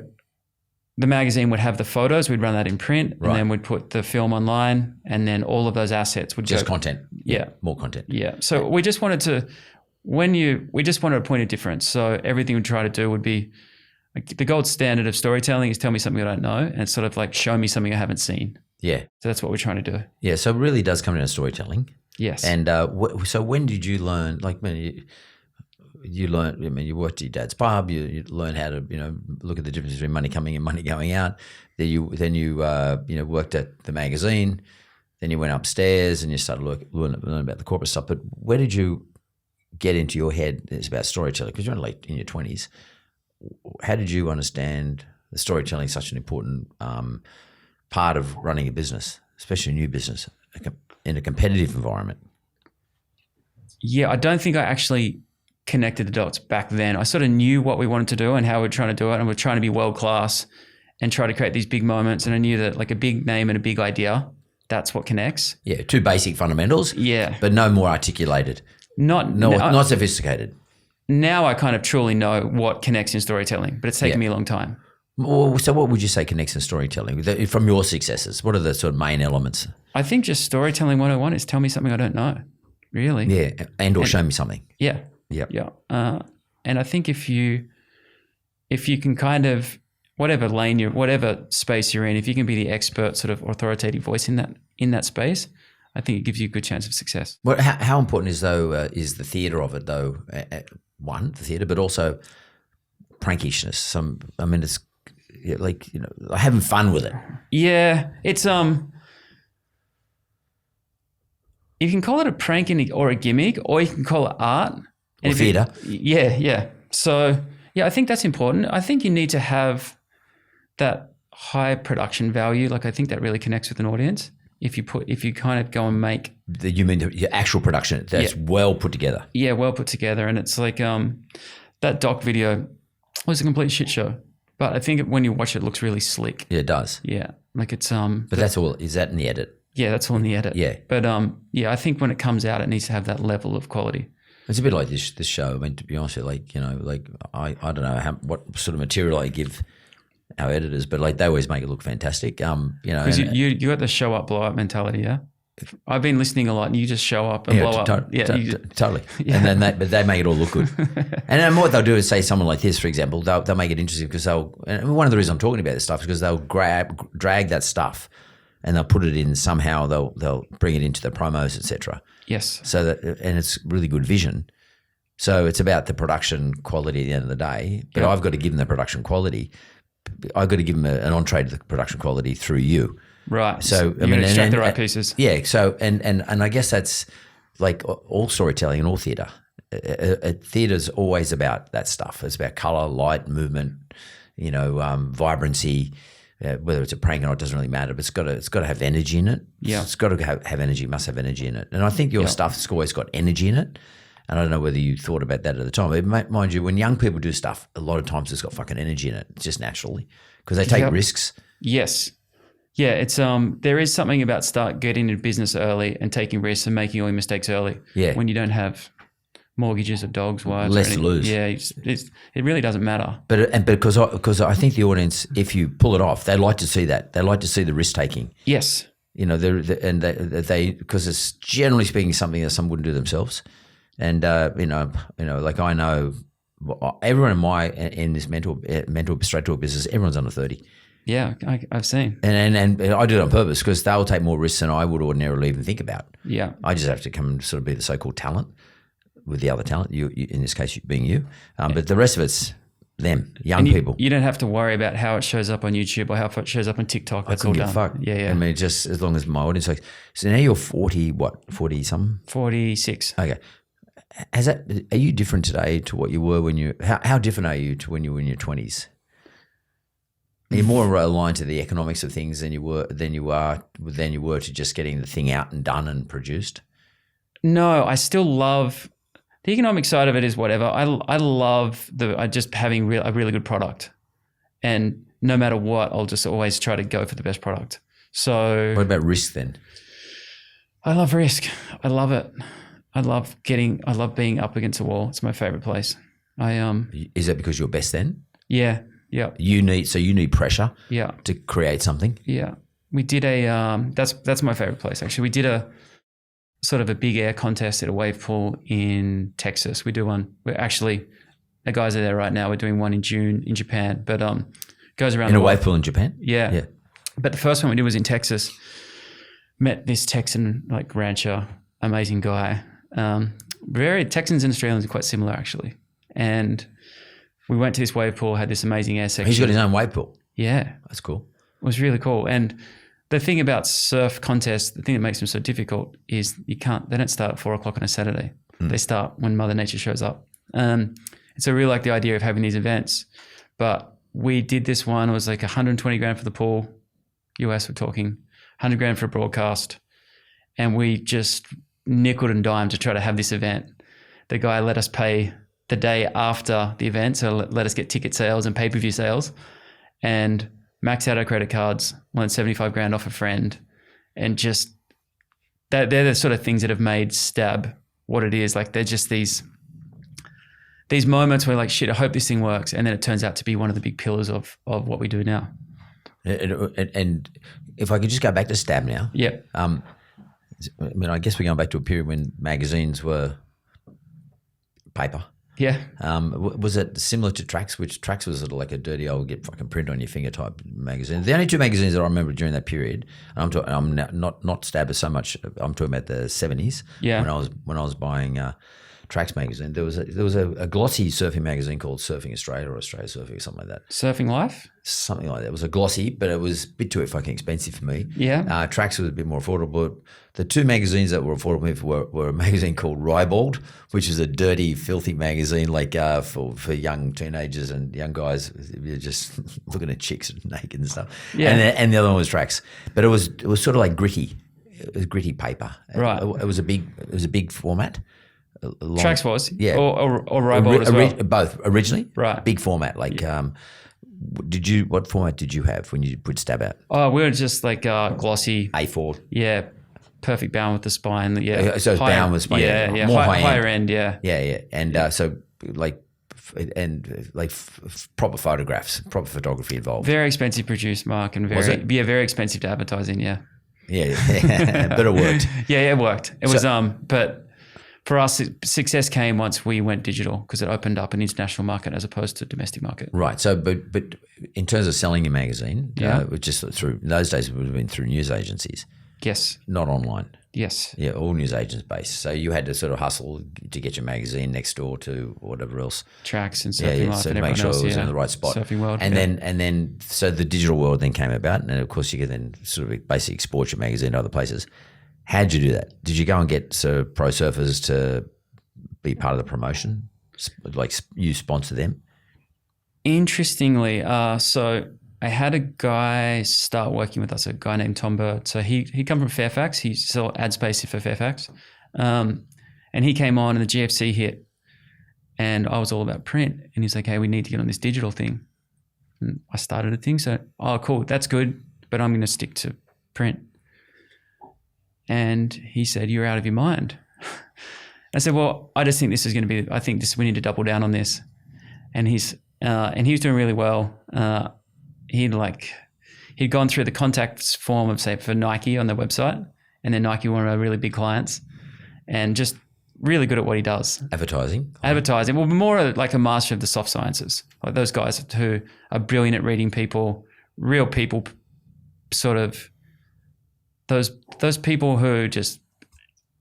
the magazine would have the photos, we'd run that in print, and then we'd put the film online, and then all of those assets would just content. Yeah. More content. Yeah. So we just wanted a point of difference. So everything we try to do would be, like, the gold standard of storytelling is tell me something I don't know, and it's sort of like show me something I haven't seen. Yeah. So that's what we're trying to do. Yeah. So it really does come down to storytelling. Yes. And so when did you learn, like, you learned, I mean, you worked at your dad's pub, you learned how to, look at the difference between money coming in, money going out. Then you worked at the magazine, then you went upstairs and you started learn about the corporate stuff. But where did you get into your head it's about storytelling? Because you're only in your 20s. How did you understand the storytelling is such an important part of running a business, especially a new business in a competitive environment? Yeah, I don't think I actually connected the dots back then. I sort of knew what we wanted to do and how we're trying to do it, and we're trying to be world class and try to create these big moments. And I knew that, like, a big name and a big idea, that's what connects. Yeah, two basic fundamentals. Yeah, but no more articulated. Not sophisticated. Now I kind of truly know what connects in storytelling, but it's taken me a long time. Well, so what would you say connects in storytelling from your successes? What are the sort of main elements? I think just storytelling 101 is tell me something I don't know, really. Yeah, and show me something. Yeah. Yep. Yeah. And I think if you can kind of, whatever space you're in, if you can be the expert sort of authoritative voice in that space, I think it gives you a good chance of success. Well, how important is the theatre of it though? One, the theatre, but also prankishness. It's like, having fun with it. Yeah, it's you can call it a prank or a gimmick, or you can call it art. Or theatre. Yeah. So, yeah, I think that's important. I think you need to have that high production value. Like, I think that really connects with an audience. If you kind of go and make... You mean your actual production that's well put together? Yeah, well put together. And it's like that doc video was a complete shit show. But I think when you watch it, it looks really slick. Yeah, it does. Yeah. Like it's... But that's all... Is that in the edit? Yeah, that's all in the edit. Yeah. But I think when it comes out, it needs to have that level of quality. It's a bit like this show. I mean, to be honest with you, I don't know what sort of material I give our editors, but like they always make it look fantastic. Because you got the show up, blow up mentality, yeah? I've been listening a lot and you just show up and blow up. Totally. Yeah. And then they make it all look good. And then what they'll do is say someone like this, for example, they'll make it interesting because and one of the reasons I'm talking about this stuff is because they'll drag that stuff and they'll put it in somehow, they'll bring it into the promos, etc. Yes. So and it's really good vision. So it's about the production quality at the end of the day. But I've got to give them the production quality. I've got to give them an entree to the production quality through you. Right. So extract the right pieces. Yeah. So and I guess that's like all storytelling and all theatre. theatre's always about that stuff. It's about color, light, movement, vibrancy. Whether it's a prank or not doesn't really matter, but it's got to have energy in it. Yeah. It's got to have energy. Must have energy in it. And I think your stuff's always got energy in it. And I don't know whether you thought about that at the time. But mind you, when young people do stuff, a lot of times it's got fucking energy in it, just naturally, because they take risks. Yes. Yeah, it's there is something about getting into business early and taking risks and making all your mistakes early. Yeah. When you don't have mortgages of dogs, wives, less to lose. Yeah, it really doesn't matter. But because I think the audience, if you pull it off, they like to see that. They like to see the risk taking. Yes. They because it's generally speaking something that some wouldn't do themselves. And like I know everyone in this mental straight talk business, everyone's under 30. Yeah, I've seen. And I do it on purpose because they'll take more risks than I would ordinarily even think about. Yeah. I just have to come and sort of be the so-called talent with the other talent, you in this case being you. But the rest of it's them, young people. You don't have to worry about how it shows up on YouTube or how it shows up on TikTok. That's all done. Fuck. Yeah. I mean, just as long as my audience like. So now you're 40 something? 46. Okay. Are you different today to what you were when you? How different are you to when you were in your 20s? Are you more aligned to the economics of things than you were to just getting the thing out and done and produced? No, I still love the economic side of it. Is whatever. I love just having a really good product, and no matter what, I'll just always try to go for the best product. So what about risk then? I love risk. I love it. I love being up against a wall. It's my favorite place. Is that because you're best then? Yeah. Yeah. You need pressure. Yeah. To create something. Yeah. We did that's my favorite place actually. We did a sort of a big air contest at a wave pool in Texas. We do one. The guys are there right now. We're doing one in June in Japan, but goes around in a wave pool in Japan. Yeah. Yeah. But the first one we did was in Texas. Met this Texan rancher, amazing guy. Very Texans and Australians are quite similar actually. And we went to this wave pool, had this amazing air section. He's got his own wave pool. Yeah. That's cool. It was really cool. And the thing about surf contests, the thing that makes them so difficult is they don't start at 4:00 on a Saturday. They start when Mother Nature shows up. So I really like the idea of having these events. But we did this one, it was like 120 grand for the pool, US we're talking, 100 grand for a broadcast. And we just nickeled and dimed to try to have this event. The guy let us pay the day after the event, so let us get ticket sales and pay-per-view sales, and max out our credit cards, won 75 grand off a friend, and just they're the sort of things that have made Stab what it is. They're just these moments where shit, I hope this thing works, and then it turns out to be one of the big pillars of what we do now. And if I could just go back to Stab now. Yeah. I mean, I guess we're going back to a period when magazines were paper. Yeah. Was it similar to Tracks, which Tracks was sort of like a dirty old get fucking print on your finger type magazine? The only two magazines that I remember during that period, and I'm not Stabber so much. I'm talking about the 70s. Yeah. When I was buying Tracks magazine, there was a glossy surfing magazine called Surfing Australia or Australia Surfing or something like that. Surfing Life? Something like that. It was a glossy, but it was a bit too fucking expensive for me. Yeah. Tracks was a bit more affordable. The two magazines that were affordable for me were a magazine called Ribald, which is a dirty, filthy magazine for young teenagers and young guys just looking at chicks naked and stuff. Yeah. And the other one was Tracks. But it was sort of like gritty. It was gritty paper. Right. It was a big format. Tracks was? Yeah. Or Ribald as well? Both. Originally. Right. Big format. What format did you have when you put Stab out? Oh, we were just glossy. A4. Yeah. Perfect bound with the spine. Yeah. So it's bound with spine. Yeah. More higher end. Yeah. Yeah. And proper photographs, proper photography involved. Very expensive produced, Mark, and very expensive to advertise in. Yeah. Yeah. But it worked. Yeah, it worked. It was but for us, success came once we went digital because it opened up an international market as opposed to domestic market. Right. So, but in terms of selling your magazine, just through in those days it would have been through news agencies. Yes. Not online. Yes. Yeah, all news agents based. So you had to sort of hustle to get your magazine next door to whatever else. Tracks and Surfing Life so and to make everyone sure else, it was in the right spot. Surfing World. And then so the digital world then came about, and of course you could then sort of basically export your magazine to other places. How'd you do that? Did you go and get pro surfers to be part of the promotion? Like you sponsor them? Interestingly, so I had a guy start working with us, a guy named Tom Bird. So he come from Fairfax. He sold ad space for Fairfax. And he came on and the GFC hit and I was all about print. And he's like, hey, we need to get on this digital thing. And I started a thing. So, oh, cool. That's good. But I'm going to stick to print. And he said, you're out of your mind. I said, well, I just think this is going to be, we need to double down on this. And he was doing really well. He'd gone through the contacts form of, say, for Nike on their website, and then Nike, one of our really big clients, and just really good at what he does. Advertising. Well, more like a master of the soft sciences, like those guys who are brilliant at reading people, real people, sort of those people who just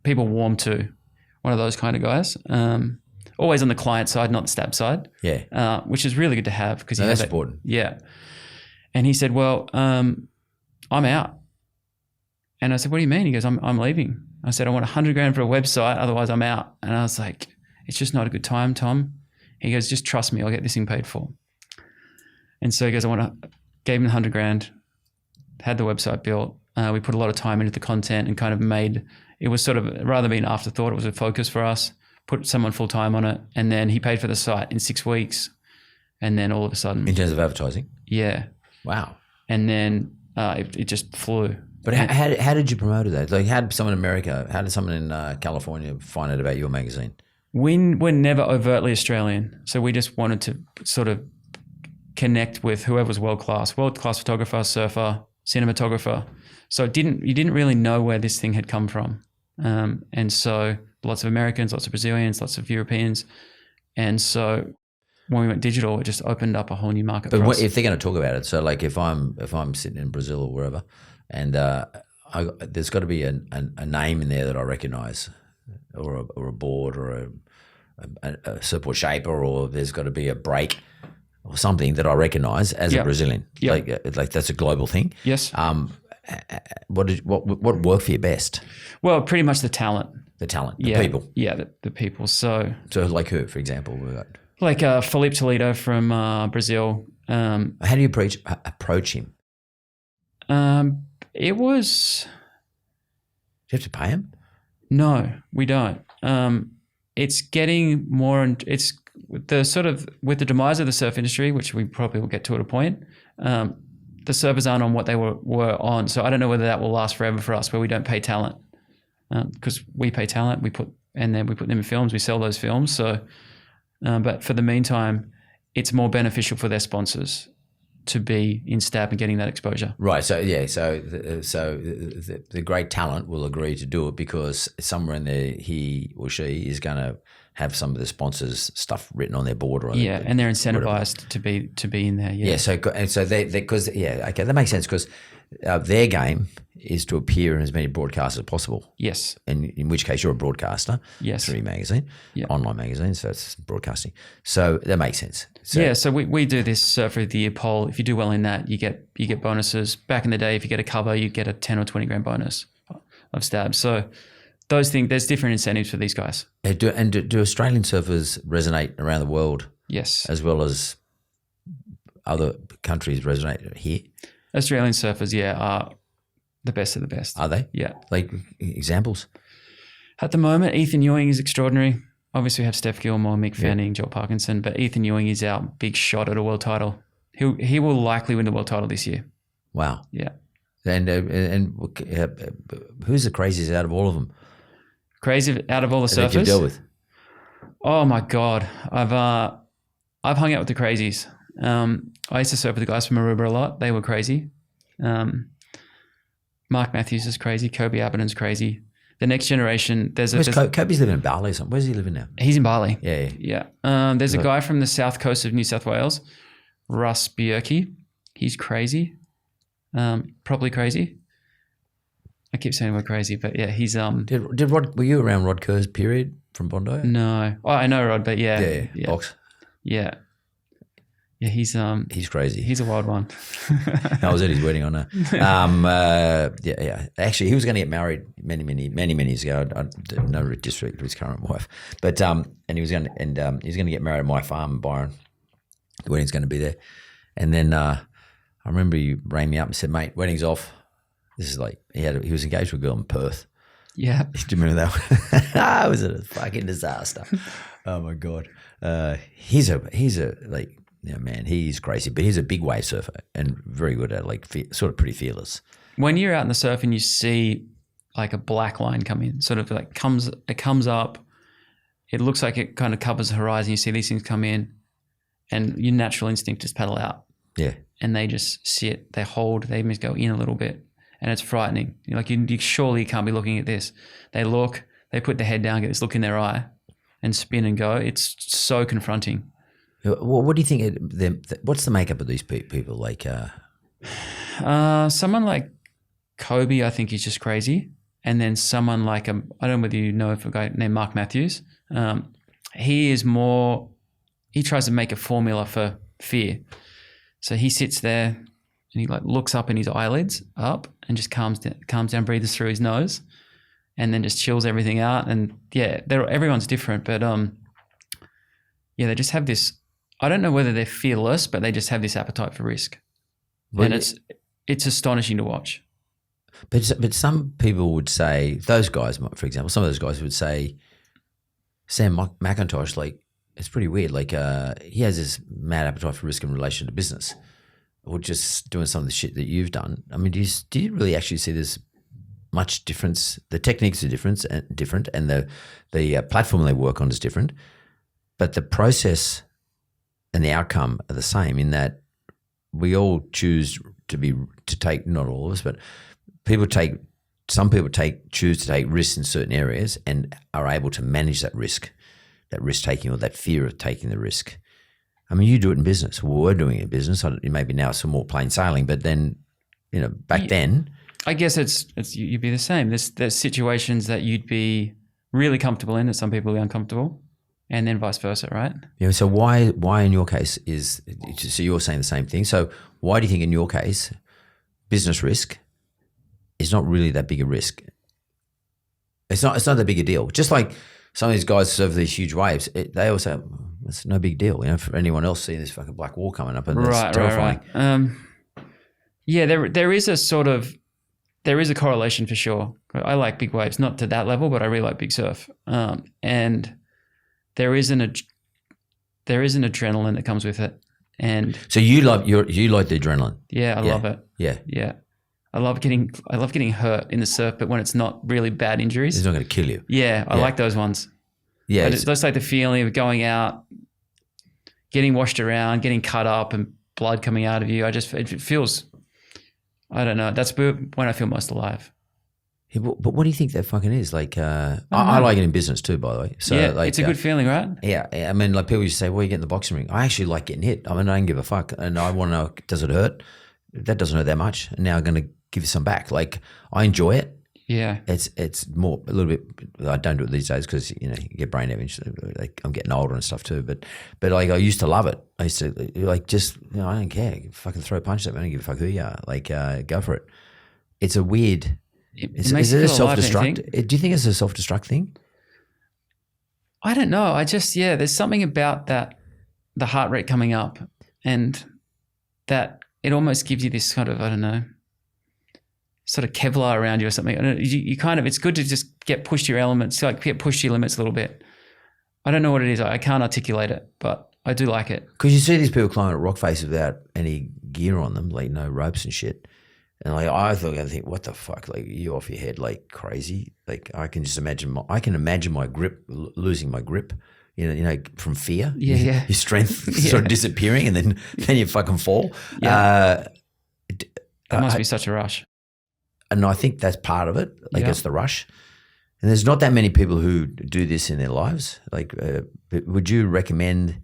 people warm to. One of those kind of guys. Always on the client side, not the stab side. Yeah. Which is really good to have because that's important. Yeah. And he said, well, I'm out. And I said, what do you mean? He goes, I'm leaving. I said, I want $100,000 for a website, otherwise I'm out. And I was like, it's just not a good time, Tom. He goes, just trust me, I'll get this thing paid for. And so he goes, gave him $100,000, had the website built. We put a lot of time into the content and kind of made, it was sort of, rather than an afterthought, it was a focus for us, put someone full time on it. And then he paid for the site in 6 weeks. And then all of a sudden. In terms of advertising? Yeah. Wow. And then it just flew. But how did you promote that? Like, how did someone in America, how did someone in California find out about your magazine? We're never overtly Australian. So we just wanted to sort of connect with whoever was world-class photographer, surfer, cinematographer. So you didn't really know where this thing had come from. And so lots of Americans, lots of Brazilians, lots of Europeans. And so when we went digital, it just opened up a whole new market for us. But if they're going to talk about it, so like if I'm sitting in Brazil or wherever, and there's got to be a name in there that I recognise, or a board, or a support shaper, or there's got to be a break or something that I recognise as a Brazilian. Yep. Like that's a global thing. Yes. What worked for you best? Well, pretty much the talent. The people. Yeah, the people. So like who, for example? Like Felipe Toledo from Brazil. How do you approach him? It was. Do you have to pay him? No, we don't. It's getting more, and it's with the demise of the surf industry, which we probably will get to at a point. The surfers aren't on what they were on, so I don't know whether that will last forever for us, where we don't pay talent, because we pay talent, we put them in films, we sell those films. So, but for the meantime, it's more beneficial for their sponsors to be in Stab and getting that exposure. Right. So yeah. So the great talent will agree to do it because somewhere in there he or she is going to have some of the sponsors' stuff written on their board, or and they're incentivized to be in there. Yeah. So they because okay, that makes sense because their game is to appear in as many broadcasts as possible. Yes. And in which case you're a broadcaster. Yes. Through your magazine, yeah. Online magazine, so it's broadcasting. So that makes sense. So, so we do this Surfer of the Year poll. If you do well in that, you get bonuses. Back in the day, if you get a cover, you get a 10 or 20 grand bonus of Stab. So those things, there's different incentives for these guys. Do Australian surfers resonate around the world? Yes. As well as other countries resonate here? Australian surfers, are the best of the best. Are they? Yeah. Like examples? At the moment, Ethan Ewing is extraordinary. Obviously, we have Steph Gilmore, Mick Fanning, Joel Parkinson, but Ethan Ewing is our big shot at a world title. He will likely win the world title this year. Wow. Yeah. And who's the craziest out of all of them? Crazy out of all the surfers? That you deal with? Oh my God. I've hung out with the crazies. I used to surf with the guys from Aruba a lot. They were crazy. Mark Matthews is crazy. Kobe Aberdeen's crazy. The next generation, Kobe's living in Bali or something. Where's he living now? He's in Bali. Yeah. There's a guy from the south coast of New South Wales, Russ Bjerke. He's crazy. Probably crazy. I keep saying we're crazy, but yeah, he's Did Rod? Were you around Rod Kerr's period from Bondi? No. Oh, I know Rod, but yeah. Box. Yeah. Yeah, he's crazy. He's a wild one. I was at his wedding, I know. Yeah. Actually, he was going to get married many years ago. I no disrespect to his current wife, but and he was going to get married at my farm in Byron. The wedding's going to be there, and then I remember he rang me up and said, "Mate, wedding's off." This is like he was engaged with a girl in Perth. Yeah, do you remember that one? It was a fucking disaster. Oh my god. He's a like. Yeah, man, he's crazy, but he's a big wave surfer and very good at sort of pretty fearless. When you're out in the surf and you see like a black line come in, sort of like it comes up, it looks like it kind of covers the horizon. You see these things come in, and your natural instinct is paddle out. Yeah, and they just sit, they hold, they even go in a little bit, and it's frightening. You're like you surely can't be looking at this. They look, they put their head down, get this look in their eye, and spin and go. It's so confronting. What do you think? What's the makeup of these people? Like, someone like Kobe, I think he's just crazy, and then someone like I don't know whether you know of a guy named Mark Matthews. He is more. He tries to make a formula for fear. So he sits there and he like looks up in his eyelids up and just calms down, breathes through his nose, and then just chills everything out. And yeah, everyone's different, but yeah, they just have this. I don't know whether they're fearless, but they just have this appetite for risk, and it's astonishing to watch. But some people would say, those guys, for example, some of those guys would say, Sam McIntosh, like, it's pretty weird. Like, he has this mad appetite for risk in relation to business, or just doing some of the shit that you've done. I mean, do you really actually see there's much difference? The techniques are different, and the platform they work on is different, but the process and the outcome are the same, in that we all choose to take, not all of us, but some people choose to take risks in certain areas and are able to manage that risk taking, or that fear of taking the risk. I mean, you do it in business. Well, we're doing it in business. Maybe now it's some more plain sailing, but then, back then. I guess you'd be the same. There's situations that you'd be really comfortable in that some people are uncomfortable, and then vice versa, right? Yeah. So why in your case so you're saying the same thing. So why do you think in your case, business risk is not really that big a risk? It's not that big a deal. Just like some of these guys surf these huge waves, they all say, it's no big deal, for anyone else seeing this fucking black wall coming up, and that's terrifying. Right. Yeah, there is a correlation for sure. I like big waves, not to that level, but I really like big surf. And there is an adrenaline that comes with it. And so you like the adrenaline? Yeah, I love it. Yeah. I love getting hurt in the surf, but when it's not really bad injuries. It's not going to kill you. Yeah, I like those ones. Yeah. That's like the feeling of going out, getting washed around, getting cut up and blood coming out of you. It feels, I don't know. That's when I feel most alive. Yeah, but what do you think that fucking is? Like, I like it in business too, by the way. So, yeah, it's a good feeling, right? Yeah. I mean, like people used to say, well, you get in the boxing ring. I actually like getting hit. I mean, I don't give a fuck. And I want to know, does it hurt? That doesn't hurt that much. And now I'm going to give you some back. Like, I enjoy it. Yeah. It's more, a little bit, I don't do it these days because, you get brain damage. Like, I'm getting older and stuff too. But like, I used to love it. I used to, like, just, I don't care. Fucking throw punches at me. I don't give a fuck who you are. Like, go for it. It's a weird... Is it a self-destruct? Do you think it's a self-destruct thing? I don't know. There's something about that, the heart rate coming up, and that it almost gives you this kind of, I don't know, sort of Kevlar around you or something. You kind of, it's good to just get pushed to your elements, like get pushed to your limits a little bit. I don't know what it is. I can't articulate it, but I do like it. Because you see these people climbing at rock faces without any gear on them, like no ropes and shit. And like I think, what the fuck? Like, you off your head, like crazy. Like I can just imagine. I can imagine my grip, losing my grip. From fear. Yeah. Your strength sort of disappearing, and then you fucking fall. Yeah. That must be such a rush. And I think that's part of it. Like it's the rush. And there's not that many people who do this in their lives. Like, would you recommend?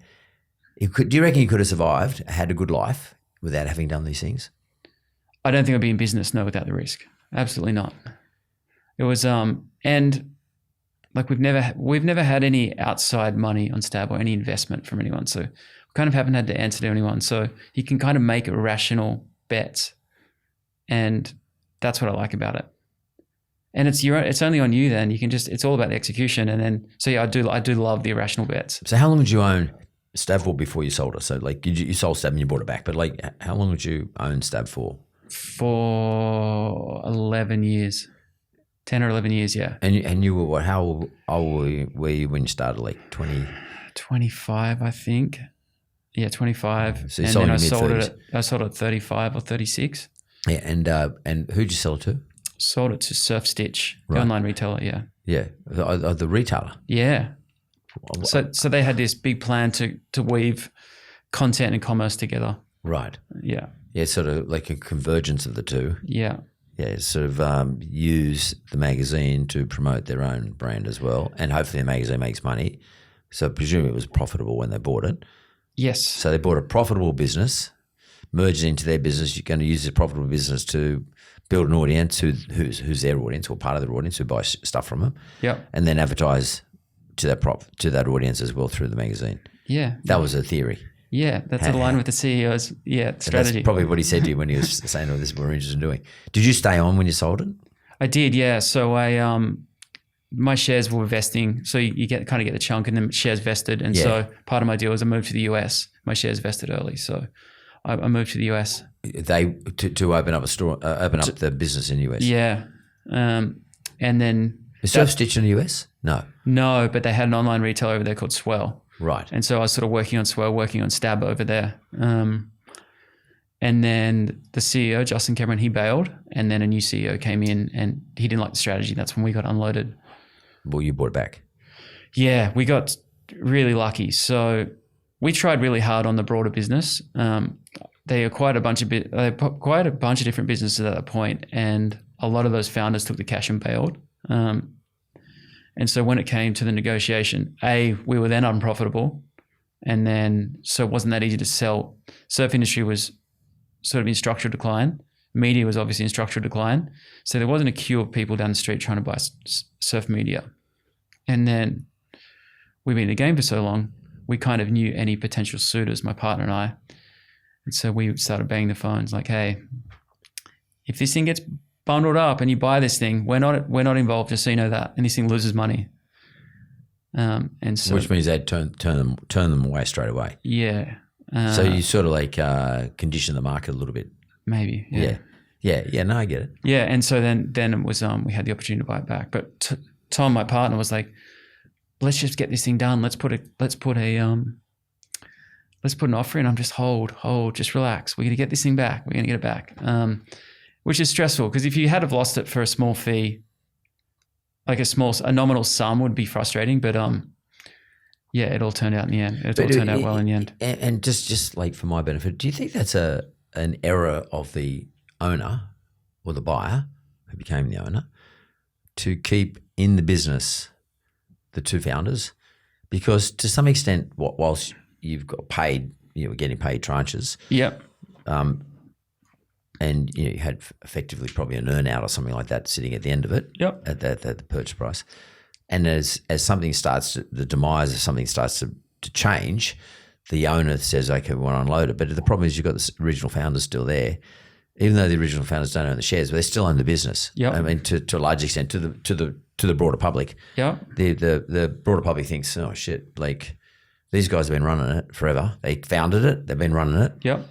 Do you reckon you could have survived, had a good life without having done these things? I don't think I'd be in business, no, without the risk. Absolutely not. It was, and like we've never had any outside money on Stab or any investment from anyone. So kind of haven't had to answer to anyone. So you can kind of make irrational bets, and that's what I like about it. And it's only on you. Then you can it's all about the execution. And then so yeah, I do love the irrational bets. So how long did you own Stab for before you sold it? So like you sold Stab and you bought it back, but like how long did you own Stab for? For 11 years, 10 or 11 years, yeah. And you were what? How old were you when you started? Like 20? 25, I think. Yeah, 25. So you and sold then in your I sold it at 35 or 36. Yeah, and who'd you sell it to? Sold it to Surf Stitch, the Right. online retailer. Yeah. Yeah, the retailer. Yeah. So they had this big plan to weave content and commerce together. Right. Yeah. Yeah, sort of like a convergence of the two. Yeah. Yeah, sort of use the magazine to promote their own brand as well, and hopefully the magazine makes money. So presumably it was profitable when they bought it. Yes. So they bought a profitable business, merged it into their business. You're going to use the profitable business to build an audience who's their audience or part of their audience who buys stuff from them. Yeah. And then advertise to that audience as well through the magazine. Yeah. That was a theory. Yeah, that's aligned with the CEO's strategy. That's probably what he said to you when he was saying, "Oh, this is what we're interested in doing." Did you stay on when you sold it? I did, yeah. So my shares were vesting. So you get the chunk and then shares vested. And so part of my deal was I moved to the US. My shares vested early. So I moved to the US. They to open up a store, open up the business in the US. Yeah. And then Is Surf Stitch in the US? No, but they had an online retailer over there called Swell. Right. And so I was sort of working on Swell, working on Stab over there. And then the CEO, Justin Cameron, he bailed. And then a new CEO came in and he didn't like the strategy. That's when we got unloaded. Well, you bought it back. Yeah, we got really lucky. So we tried really hard on the broader business. They acquired quite a bunch of different businesses at that point, and a lot of those founders took the cash and bailed. And so when it came to the negotiation, we were then unprofitable, and then so it wasn't that easy to sell. Surf industry was sort of in structural decline. Media was obviously in structural decline. So there wasn't a queue of people down the street trying to buy surf media. And then we've been in the game for so long, we kind of knew any potential suitors, my partner and I. And so we started banging the phones like, hey, if this thing gets bundled up and you buy this thing, we're not involved, just so you know that. And this thing loses money. And so, which means they'd turn them away straight away. Yeah. So you sort of like condition the market a little bit. Maybe. Yeah. Yeah. No, I get it. Yeah. And so then it was we had the opportunity to buy it back. But Tom, my partner, was like, let's just get this thing done. Let's put an offer in. I'm just hold, just relax. We're gonna get this thing back. We're gonna get it back. Which is stressful because if you had have lost it for a small fee, like a nominal sum would be frustrating. But yeah, it all turned out in the end. It all turned out well in the end. And just like for my benefit, do you think that's an error of the owner or the buyer who became the owner to keep in the business the two founders? Because to some extent, whilst you've got paid, you were getting paid tranches. Yep. And you had effectively probably an earn out or something like that sitting at the end of it. Yep. At the purchase price. And as something the demise of something starts to change, the owner says, okay, we want to unload it. But the problem is you've got the original founders still there. Even though the original founders don't own the shares, but they still own the business. Yep. I mean, to a large extent, to the broader public. Yeah. The broader public thinks, oh shit, like these guys have been running it forever. They founded it. They've been running it. Yep.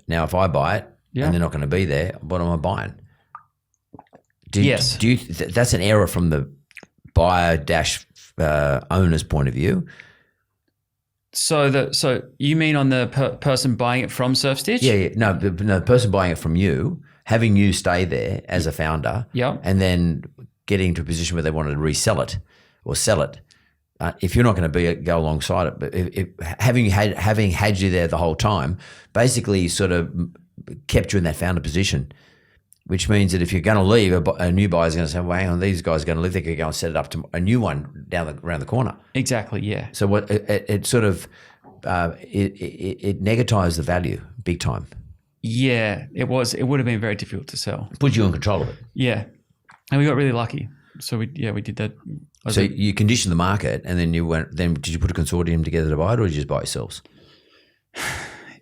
Now, if I buy it and they're not going to be there, what am I buying? Yes. That's an error from the buyer - owner's point of view. So you mean on the person buying it from Surf Stitch? Yeah. No, the person buying it from you, having you stay there as a founder, and then getting to a position where they wanted to resell it or sell it. If you're not going to go alongside it, but if having had you there the whole time, basically sort of kept you in that founder position, which means that if you're going to leave, a new buyer is going to say, well, hang on, these guys are going to leave. They could go and set it up to a new one around the corner. Exactly, yeah. So what it sort of it negatised the value big time. Yeah, it would have been very difficult to sell. Put you in control of it. Yeah, and we got really lucky. So we did that. So you conditioned the market, and then did you put a consortium together to buy it, or did you just buy it yourselves?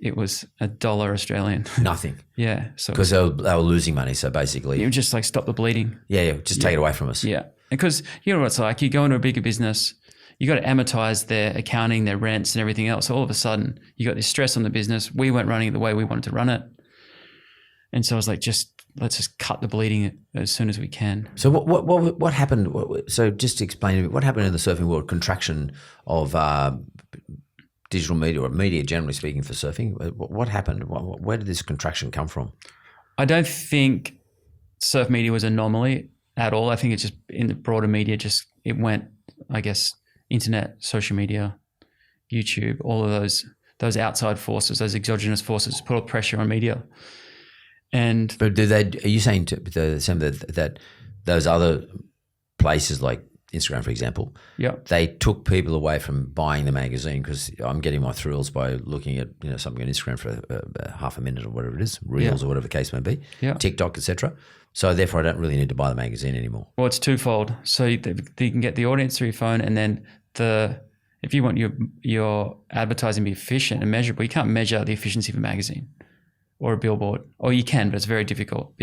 It was $1 Australian. Nothing. Yeah. So Because they were losing money. So basically, it would just like stop the bleeding. yeah, just take it away from us. Yeah. Because you know what it's like. You go into a bigger business, you got to amortize their accounting, their rents and everything else. So all of a sudden you got this stress on the business. We weren't running it the way we wanted to run it. And so I was like, let's just cut the bleeding as soon as we can. So what happened? So just to explain to me, what happened in the surfing world? Contraction of digital media, or media generally speaking, for surfing. What happened? Where did this contraction come from? I don't think surf media was an anomaly at all. I think it's just in the broader media, it went, I guess, internet, social media, YouTube, all of those outside forces, those exogenous forces put all pressure on media. But are you saying that those other places like Instagram, for example, they took people away from buying the magazine? Because I'm getting my thrills by looking at something on Instagram for half a minute or whatever it is, reels or whatever the case may be, TikTok, etc. So therefore, I don't really need to buy the magazine anymore. Well, it's twofold. So you can get the audience through your phone, and then if you want your advertising to be efficient and measurable, you can't measure the efficiency of a magazine or a billboard, or you can, but it's very difficult.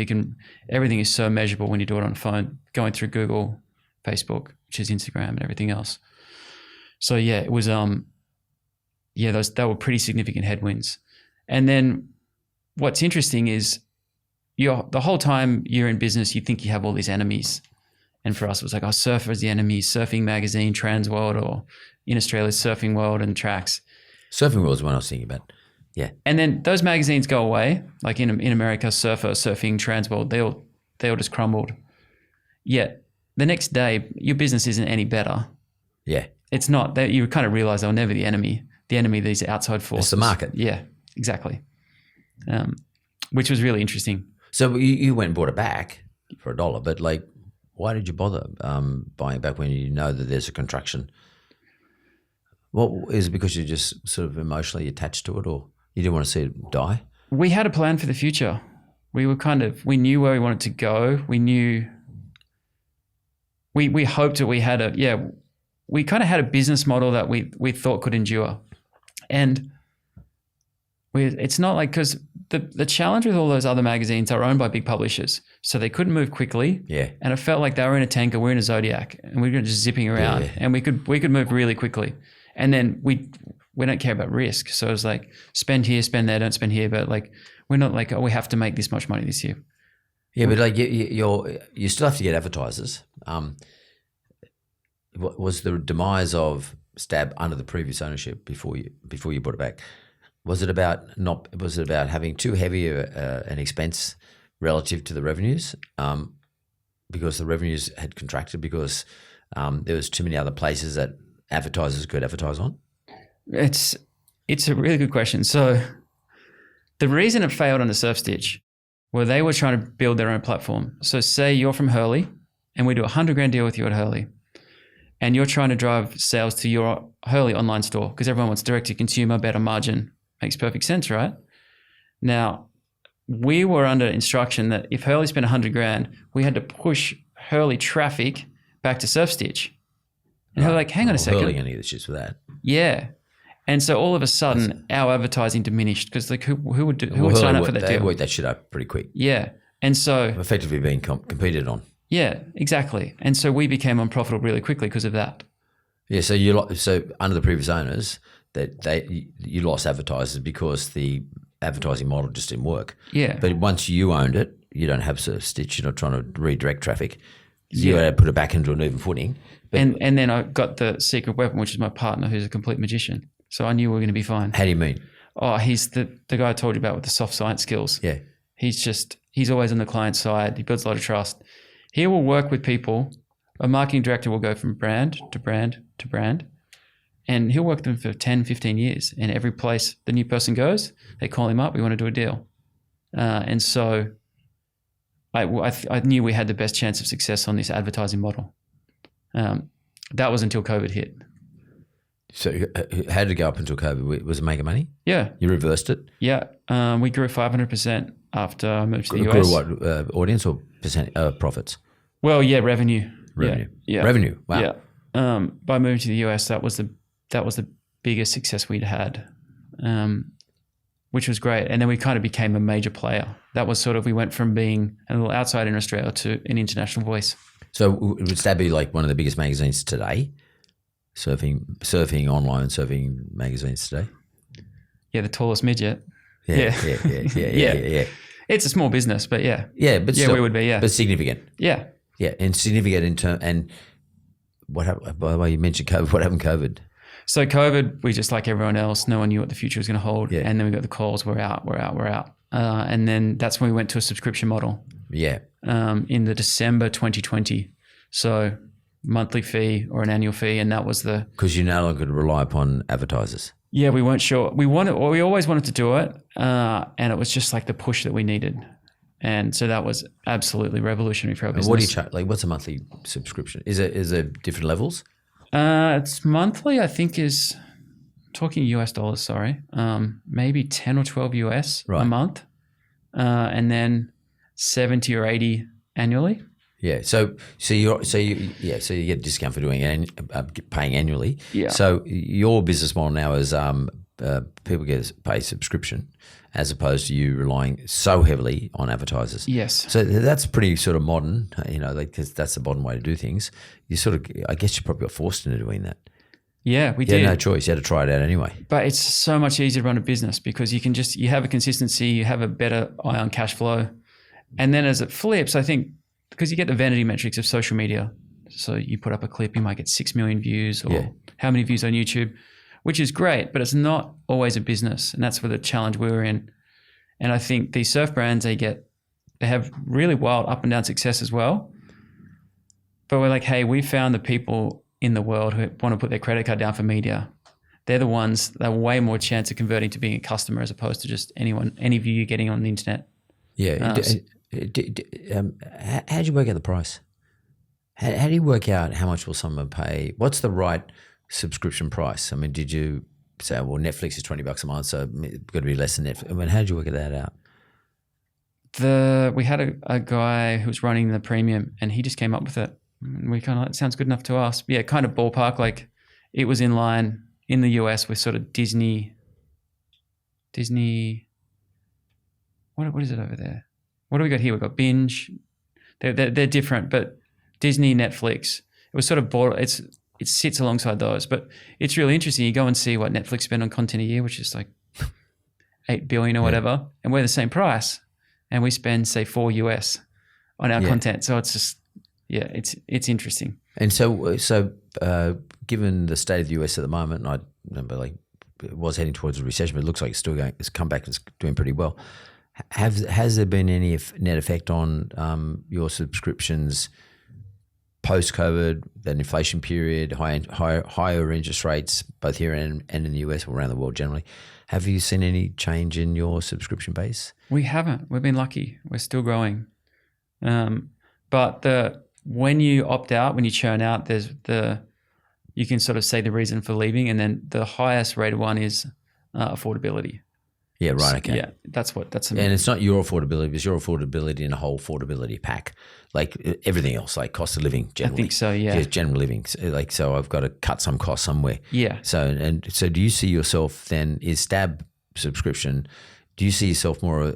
Everything is so measurable when you do it on a phone, going through Google, Facebook, which is Instagram, and everything else. So yeah, it was they were pretty significant headwinds. And then what's interesting is the whole time you're in business, you think you have all these enemies. And for us, it was like, Surfer is the enemy, Surfing Magazine, Trans World, or in Australia, Surfing World and Tracks. Surfing World is what I was thinking about. Yeah. And then those magazines go away. Like in America, Surfer, Surfing, Trans World, they all just crumbled. Yet the next day, your business isn't any better. Yeah. It's not. That you kind of realize they're never the enemy. The enemy, these outside forces. It's the market. Yeah, exactly. Which was really interesting. So you went and bought it back for $1, but like, why did you bother buying it back when you know that there's a contraction? What is it, because you're just sort of emotionally attached to it, or you didn't want to see it die? We had a plan for the future. We knew where we wanted to go. We knew. We hoped that we kind of had a business model that we thought could endure. And it's not like, because the challenge with all those other magazines are owned by big publishers, so they couldn't move quickly. Yeah. And it felt like they were in a tanker, we're in a Zodiac, and we were just zipping around, and we could move really quickly. And then we don't care about risk. So it was like, spend here, spend there, don't spend here. But like, we're not like, we have to make this much money this year. Yeah, but like you still have to get advertisers. Was the demise of Stab under the previous ownership before you brought it back? Was it about having too heavy an expense relative to the revenues? Because the revenues had contracted because there was too many other places that advertisers could advertise on? It's a really good question. So the reason it failed on the Surf Stitch, well, they were trying to build their own platform. So say you're from Hurley and we do $100,000 deal with you at Hurley, and you're trying to drive sales to your Hurley online store because everyone wants direct to consumer, better margin. Makes perfect sense, right? Now, we were under instruction that if Hurley spent $100,000, we had to push Hurley traffic back to Surf Stitch. And they're like, hang on a second. Hurley only the shits for that. Yeah. And so all of a sudden, our advertising diminished because like who would sign up for that deal? They worked that shit up pretty quick. Yeah. And so effectively being competed on. Yeah, exactly. And so we became unprofitable really quickly because of that. Yeah. So under the previous owners, you lost advertisers because the advertising model just didn't work. Yeah. But once you owned it, you don't have Surf Stitch. You're not trying to redirect traffic. You got to put it back into an even footing. And then I got the secret weapon, which is my partner, who's a complete magician. So I knew we were going to be fine. How do you mean? Oh, he's the guy I told you about with the soft science skills. Yeah. He's always on the client side. He builds a lot of trust. He will work with people. A marketing director will go from brand to brand to brand, and he'll work with them for 10, 15 years. And every place the new person goes, they call him up. We want to do a deal. And so I knew we had the best chance of success on this advertising model. That was until COVID hit. So how did it go up until COVID? Was it making money? Yeah. You reversed it? Yeah. We grew 500% after I moved to the US. Grew what, audience or profits? Well, yeah, revenue. Yeah. Revenue. Wow. Yeah. By moving to the US, that was the biggest success we'd had. which was great. And then we kind of became a major player. That was sort of, we went from being a little outside in Australia to an international voice. So would that be like one of the biggest magazines today? Surfing online, surfing magazines today? Yeah, the tallest midget. Yeah. It's a small business, but yeah. Yeah, but still, we would be, yeah. But significant. Yeah. Yeah, and significant in term. And what happened? By the way, you mentioned COVID. What happened? COVID. So COVID, we just like everyone else, no one knew what the future was going to hold. Yeah. And then we got the calls, we're out. And then that's when we went to a subscription model. Yeah. In the December 2020. So monthly fee or an annual fee, and that was the... Because you no longer could rely upon advertisers. Yeah, we weren't sure. We always wanted to do it, and it was just like the push that we needed. And so that was absolutely revolutionary for our business. What do you charge? Like, what's a monthly subscription? Is there different levels? It's monthly, I think, is talking US dollars, sorry. Maybe 10 or 12 US a month. And then 70 or 80 annually. Yeah. So you get a discount for doing paying annually. Yeah. So your business model now is people pay subscription as opposed to you relying so heavily on advertisers. Yes. So that's pretty sort of modern, because that's the modern way to do things. I guess you probably got forced into doing that. Yeah, we You had did. no choice. You had to try it out anyway. But it's so much easier to run a business because you have a consistency, you have a better eye on cash flow. And then as it flips, I think, because you get the vanity metrics of social media. So you put up a clip, you might get 6 million views or how many views on YouTube, which is great, but it's not always a business. And that's where the challenge we were in. And I think these surf brands, they have really wild up and down success as well. But we're like, hey, we found the people in the world who want to put their credit card down for media. They're the ones that have way more chance of converting to being a customer as opposed to just any view you're getting on the internet. Yeah. How do you work out the price? How do you work out how much will someone pay? What's the right subscription price? I mean, did you say, well, Netflix is $20 a month, so it's got to be less than Netflix? I mean, how did you work that out? We had a guy who was running the premium, and he just came up with it. We kind of like, it sounds good enough to us. Yeah, kind of ballpark, like it was in line in the US with sort of Disney. What is it over there? What do we got here? We've got Binge. They're different, but Disney, Netflix. It was sort of it sits alongside those, but it's really interesting. You go and see what Netflix spend on content a year, which is like $8 billion or whatever, and we're the same price, and we spend say $4 US on our content. So it's just it's interesting. And so given the state of the US at the moment, and I remember like it was heading towards a recession, but it looks like it's still going. It's come back. It's doing pretty well. Has there been any net effect on your subscriptions post-COVID, that inflation period, higher interest rates, both here and in the US or around the world generally? Have you seen any change in your subscription base? We haven't. We've been lucky. We're still growing. But when you opt out, when you churn out, you can sort of say the reason for leaving, and then the highest rated one is affordability. Yeah, right. Okay. Yeah, that's and it's not your affordability, it's your affordability in a whole affordability pack, like everything else, like cost of living generally. I think so. Yeah, general living. So I've got to cut some costs somewhere. Yeah. So do you see yourself then? Is Stab subscription? Do you see yourself more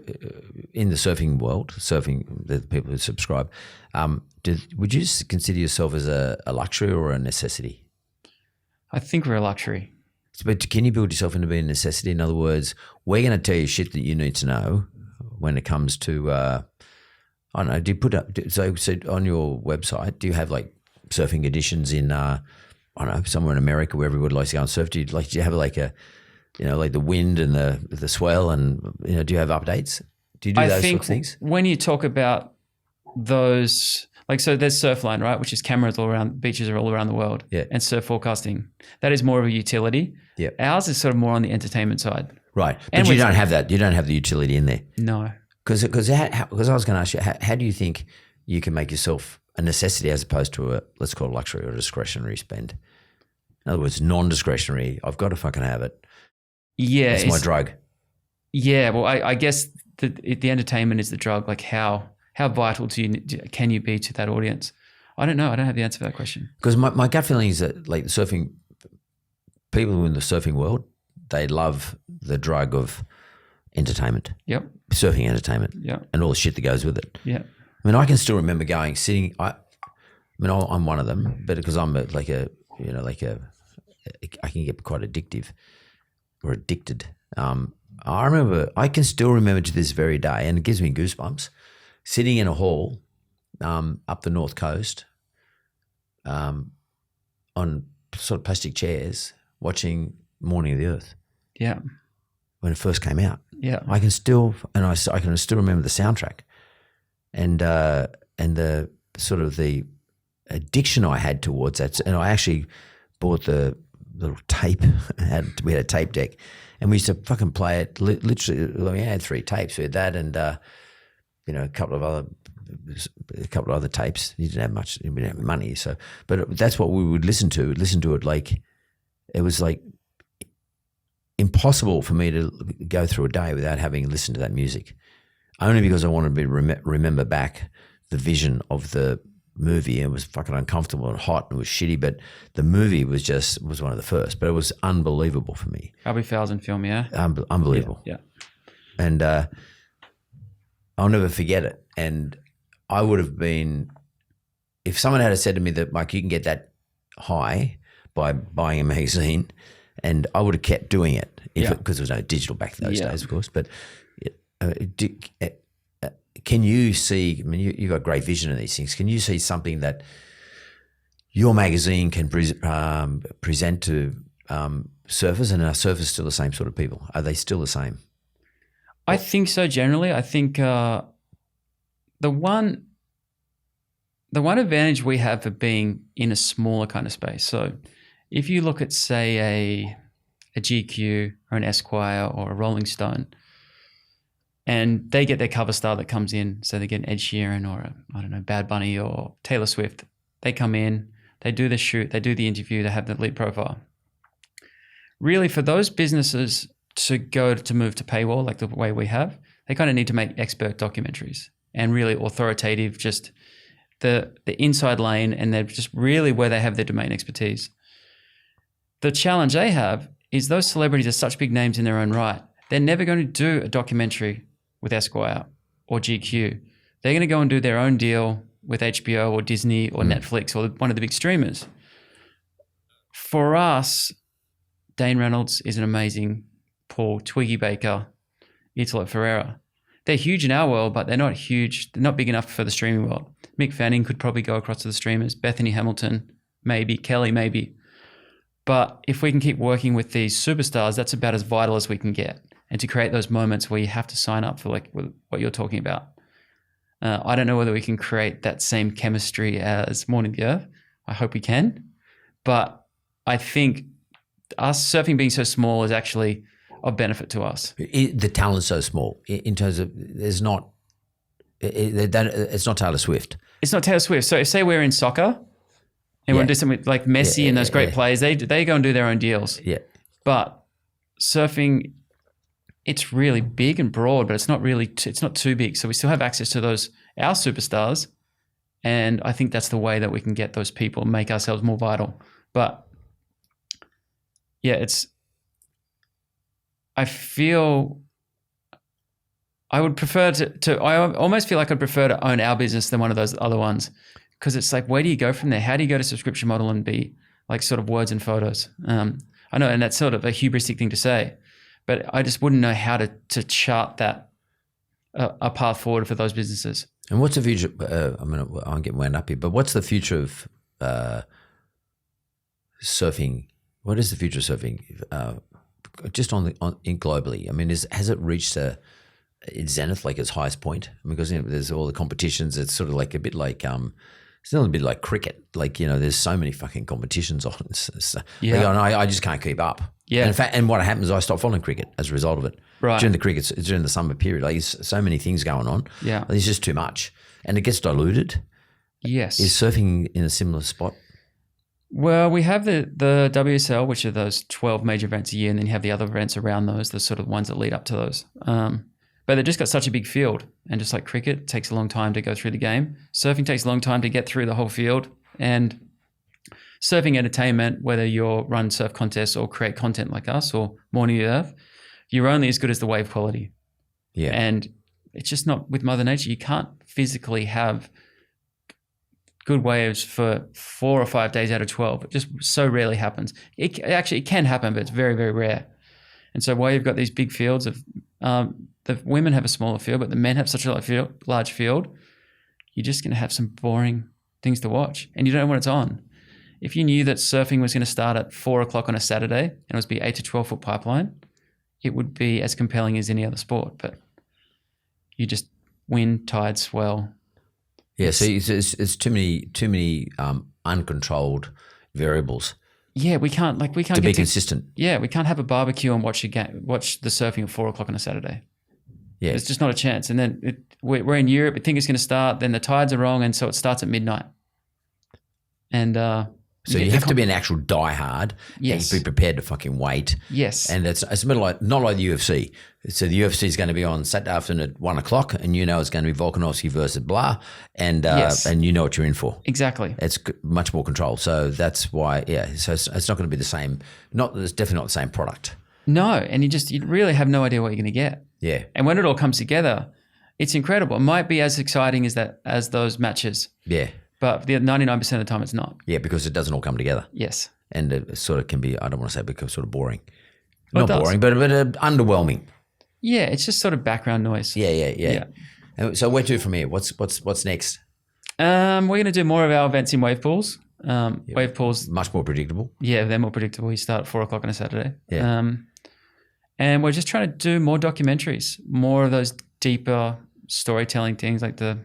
in the surfing world? Surfing, the people who subscribe. Would you consider yourself as a luxury or a necessity? I think we're a luxury. But can you build yourself into being a necessity? In other words, we're going to tell you shit that you need to know when it comes to, I don't know, do you put up, so on your website, do you have like surfing editions in, I don't know, somewhere in America where everybody likes to go and surf? Do you have like like the wind and the swell and, do you have updates? Do you do those sort of things? When you talk about those, like, so there's Surfline, right? Which is cameras all around, beaches are all around the world. Yeah. And surf forecasting. That is more of a utility. Yeah. Ours is sort of more on the entertainment side. Right. But you don't have that. You don't have the utility in there. No. Because I was going to ask you, how do you think you can make yourself a necessity as opposed to let's call it luxury or a discretionary spend? In other words, non-discretionary. I've got to fucking have it. Yeah. It's my drug. Yeah. Well, I guess the entertainment is the drug. Like how vital can you be to that audience? I don't know. I don't have the answer to that question. Because my gut feeling is that like the surfing, people in the surfing world, they love the drug of entertainment, Yep. surfing entertainment, Yep. and all the shit that goes with it. Yeah. I mean, I can still remember sitting. I'm one of them, but because I'm I can get quite addictive or addicted. I can still remember to this very day, and it gives me goosebumps, sitting in a hall up the North Coast on sort of plastic chairs watching Morning of the Earth. Yeah. When it first came out. Yeah. I can still remember the soundtrack and the sort of the addiction I had towards that. And I actually bought the little tape. We had a tape deck, and we used to fucking play it. Literally, we had 3 tapes. We had that, and a couple of other tapes. You didn't have much. We didn't have money, so. But that's what we would listen to. Listen to it like it was like impossible for me to go through a day without having listened to that music. Only because I wanted to remember back the vision of the movie. It was fucking uncomfortable and hot and it was shitty, but the movie was one of the first. But it was unbelievable for me. Albie Fowles film, yeah. Unbelievable. Yeah. And I'll never forget it. And I would have been, if someone had said to me that, Mike, you can get that high by buying a magazine, and I would have kept doing it because there was no digital back in those days, of course. But can you see? I mean, you got great vision in these things. Can you see something that your magazine can present to surfers, and are surfers still the same sort of people? Are they still the same? I think so. Generally, I think the one advantage we have for being in a smaller kind of space. So if you look at, say, a GQ or an Esquire or a Rolling Stone, and they get their cover star that comes in, so they get an Ed Sheeran or Bad Bunny or Taylor Swift. They come in, they do the shoot, they do the interview, they have the lead profile. Really, for those businesses to move to paywall like the way we have, they kind of need to make expert documentaries and really authoritative, just the inside lane, and they're just really where they have their domain expertise. The challenge they have is those celebrities are such big names in their own right. They're never going to do a documentary with Esquire or GQ. They're going to go and do their own deal with HBO or Disney or Netflix or one of the big streamers. For us, Dane Reynolds is an amazing Paul, Twiggy Baker, Italo Ferreira. They're huge in our world, but they're not huge. They're not big enough for the streaming world. Mick Fanning could probably go across to the streamers. Bethany Hamilton, maybe. Kelly, maybe. But if we can keep working with these superstars, that's about as vital as we can get. And to create those moments where you have to sign up for like what you're talking about. I don't know whether we can create that same chemistry as Morning of the Earth. I hope we can. But I think us surfing being so small is actually of benefit to us. The talent's so small in terms of it's not Taylor Swift. It's not Taylor Swift. So if say we're in soccer and we're doing something like Messi and those great players, they go and do their own deals. Yeah. But surfing, it's really big and broad, but it's not too big. So we still have access to our superstars. And I think that's the way that we can get those people, make ourselves more vital. But yeah, I would prefer I almost feel like I'd prefer to own our business than one of those other ones, because it's like, where do you go from there? How do you go to subscription model and be like sort of words and photos? I know, and that's sort of a hubristic thing to say, but I just wouldn't know how to chart that a path forward for those businesses. And what's the future? I'm getting wound up here, but what's the future of surfing? What is the future of surfing? Just in globally, I mean, has it reached its zenith, like its highest point? Because there's all the competitions. It's sort of like a bit like it's a little bit like cricket. Like, there's so many fucking competitions on. I just can't keep up. Yeah. And in fact, and what happens is I stop following cricket as a result of it. Right. During the summer period, like there's so many things going on. Yeah. There's just too much, and it gets diluted. Yes. Is surfing in a similar spot? Well, we have the WSL, which are those 12 major events a year, and then you have the other events around those, the sort of ones that lead up to those. But they've just got such a big field, and just like cricket, it takes a long time to go through the game. Surfing takes a long time to get through the whole field, and surfing entertainment, whether you run surf contests or create content like us or Morning of the Earth, you're only as good as the wave quality. Yeah. And it's just not with Mother Nature. You can't physically have good waves for 4 or 5 days out of 12. It just so rarely happens. It can happen, but it's very, very rare. And so while you've got these big fields of the women have a smaller field, but the men have such a large field, you're just going to have some boring things to watch, and you don't know when it's on. If you knew that surfing was going to start at 4 o'clock on a Saturday and it was be 8 to 12 foot pipeline, it would be as compelling as any other sport. But you just wind, tide, swell. Yeah, so it's too many uncontrolled variables. Yeah, we can't to be consistent. Yeah, we can't have a barbecue and watch the surfing at 4 o'clock on a Saturday. Yeah, it's just not a chance. And then we're in Europe. We think it's going to start. Then the tides are wrong, and so it starts at midnight. And so you have to be an actual diehard. Yes. And be prepared to fucking wait. Yes. And it's a bit like not like the UFC. So the UFC is going to be on Saturday afternoon at 1 o'clock, and you know it's going to be Volkanovski versus blah, and and you know what you're in for. Exactly. It's much more controlled. So that's why, yeah. So it's not going to be the same. It's definitely not the same product. No, and you really have no idea what you're going to get. Yeah. And when it all comes together, it's incredible. It might be as exciting as those matches. Yeah. But the 99% of the time, it's not. Yeah, because it doesn't all come together. Yes. And it sort of can be, I don't want to say become sort of boring. Well, not boring, but underwhelming. Yeah, it's just sort of background noise. Yeah. And so where to from here? What's next? We're going to do more of our events in wave pools. Wave pools. Much more predictable. Yeah, they're more predictable. You start at 4 o'clock on a Saturday. Yeah. And we're just trying to do more documentaries, more of those deeper storytelling things, like the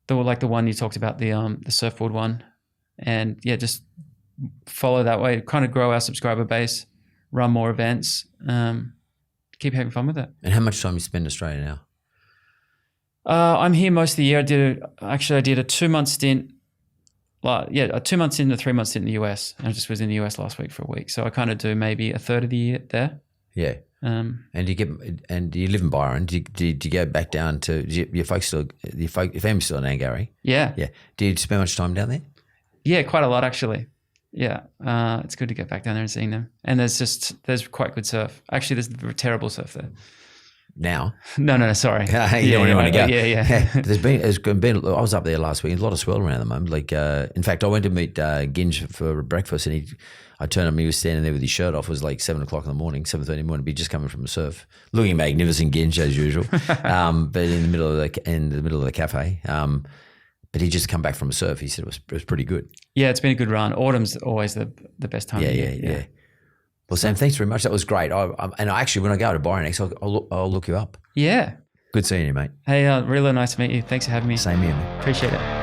one you talked about, the surfboard one, and yeah, just follow that way. Kind of grow our subscriber base, run more events, keep having fun with it. And how much time you spend in Australia now? I'm here most of the year. I did a 2-month stint. A 2 months in, a 3 month stint in the US. I just was in the US last week for a week, so I kind of do maybe a third of the year there. Yeah. And you live in Byron. Do you go back down to your family's still in Angari? Yeah. Yeah. Do you spend much time down there? Yeah, quite a lot actually. Yeah. It's good to get back down there and seeing them. And there's quite good surf. Actually, there's terrible surf there. Now? No, sorry. You don't want to go. Yeah. There's been. I was up there last week. There's a lot of swell around at the moment. Like, in fact, I went to meet Ginge for breakfast, and I turned on him. He was standing there with his shirt off. It was like 7 o'clock in the morning, 7:30 in the morning. He'd just coming from a surf, looking magnificent, Ginge as usual. But in the middle of the cafe. But he just come back from a surf. He said it was pretty good. Yeah, it's been a good run. Autumn's always the best time. Yeah. Well, Sam, thanks very much. That was great. And actually, when I go to Byron next, I'll look you up. Yeah. Good seeing you, mate. Hey, really nice to meet you. Thanks for having me. Same here, man. Appreciate it.